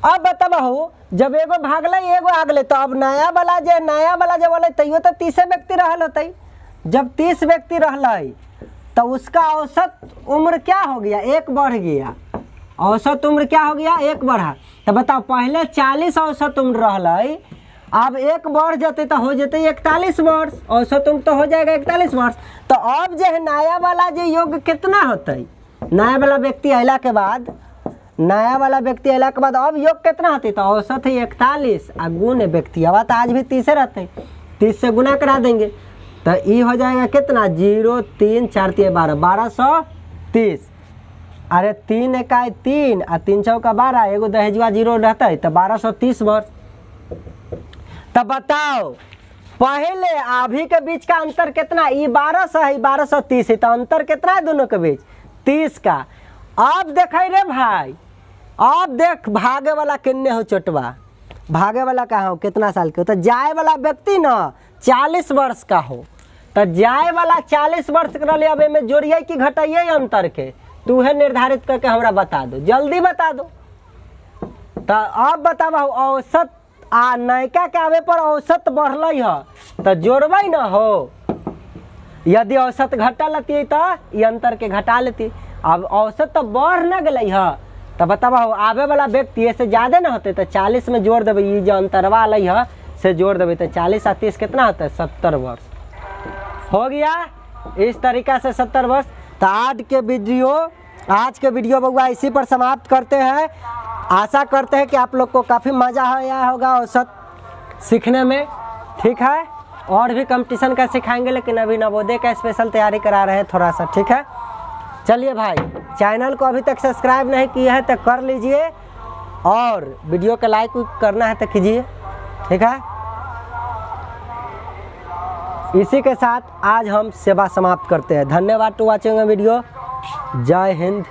अब बताबो जब एगो भागले एगो आगले, तो अब नया वाला जब बोले तैयो तो 30 व्यक्ति रहल होते। जब 30 व्यक्ति रहल तो उसका औसत उम्र क्या हो गया? 1 बढ़ गया। औसत उम्र क्या हो गया? 1 बढ़ा। तो बताओ पहले 40 औसत उम्र रहल, अब 1 बढ़ जाते तो हो जाते 41 वर्ष, औसत उम्र तो हो जाएगा 41 वर्ष। तो अब जो है नया वाला जो योग कितना होता है? नया वाला व्यक्ति अला के बाद नया वाला व्यक्ति अला के बाद अब योग कितना होती, तो औसत है 41 आ गुण व्यक्ति हवा तो आज भी 30 रहते, 30 से गुना करा देंगे तो ये हो जाएगा कितना 0 3 4 3 12 1230। अरे 3 इकाई 3 आ 3 चौका 12 एगो दहेजुआ 0 रहता है तो 1230 वर्ष। तब बताओ पहले अभी के बीच का अंतर कितना, ये 1200 है 1230 है तो अंतर कितना है दोनों के बीच 30 का। अब देख रे भाई, अब देख भागे वाला किन्ने हो चोटवा, भागे वाला कहाँ हो कितना साल के हो, तो जाए वाला व्यक्ति ना 40 वर्ष का हो, तो जाए वाला 40 वर्ष कर रही। अब में जोड़िए कि घटाइए अंतर के, तू है निर्धारित करके हमरा बता दो, जल्दी बता दो। तो अब बताबा औसत आ नयका के आवे पर औसत बढ़ल है तो जोड़बे न हो, यदि औसत घटा लेती तो ये अंतर के घटा लेती। अब औसत तो बढ़ न गई है तो बताबा आवे वाला व्यक्ति से ज़्यादा ना होते तो 40 में जोड़ देवे, ये जो अंतरवा अल है से जोड़ देवे तो 40 आ 30 कितना होता है 70 वर्ष हो गया। इस तरीका से 70 वर्ष। तो आज के वीडियो बउआ इसी पर समाप्त करते हैं। आशा करते हैं कि आप लोग को काफ़ी मज़ा आया होगा औसत सीखने में, ठीक है। और भी कंपटीशन का सिखाएंगे लेकिन अभी नवोदय का स्पेशल तैयारी करा रहे हैं थोड़ा सा, ठीक है। चलिए भाई, चैनल को अभी तक सब्सक्राइब नहीं किया है तो कर लीजिए और वीडियो को लाइक करना है तो कीजिए, ठीक है। इसी के साथ आज हम सेवा समाप्त करते हैं। धन्यवाद टू वॉचिंग वीडियो। जय हिंद।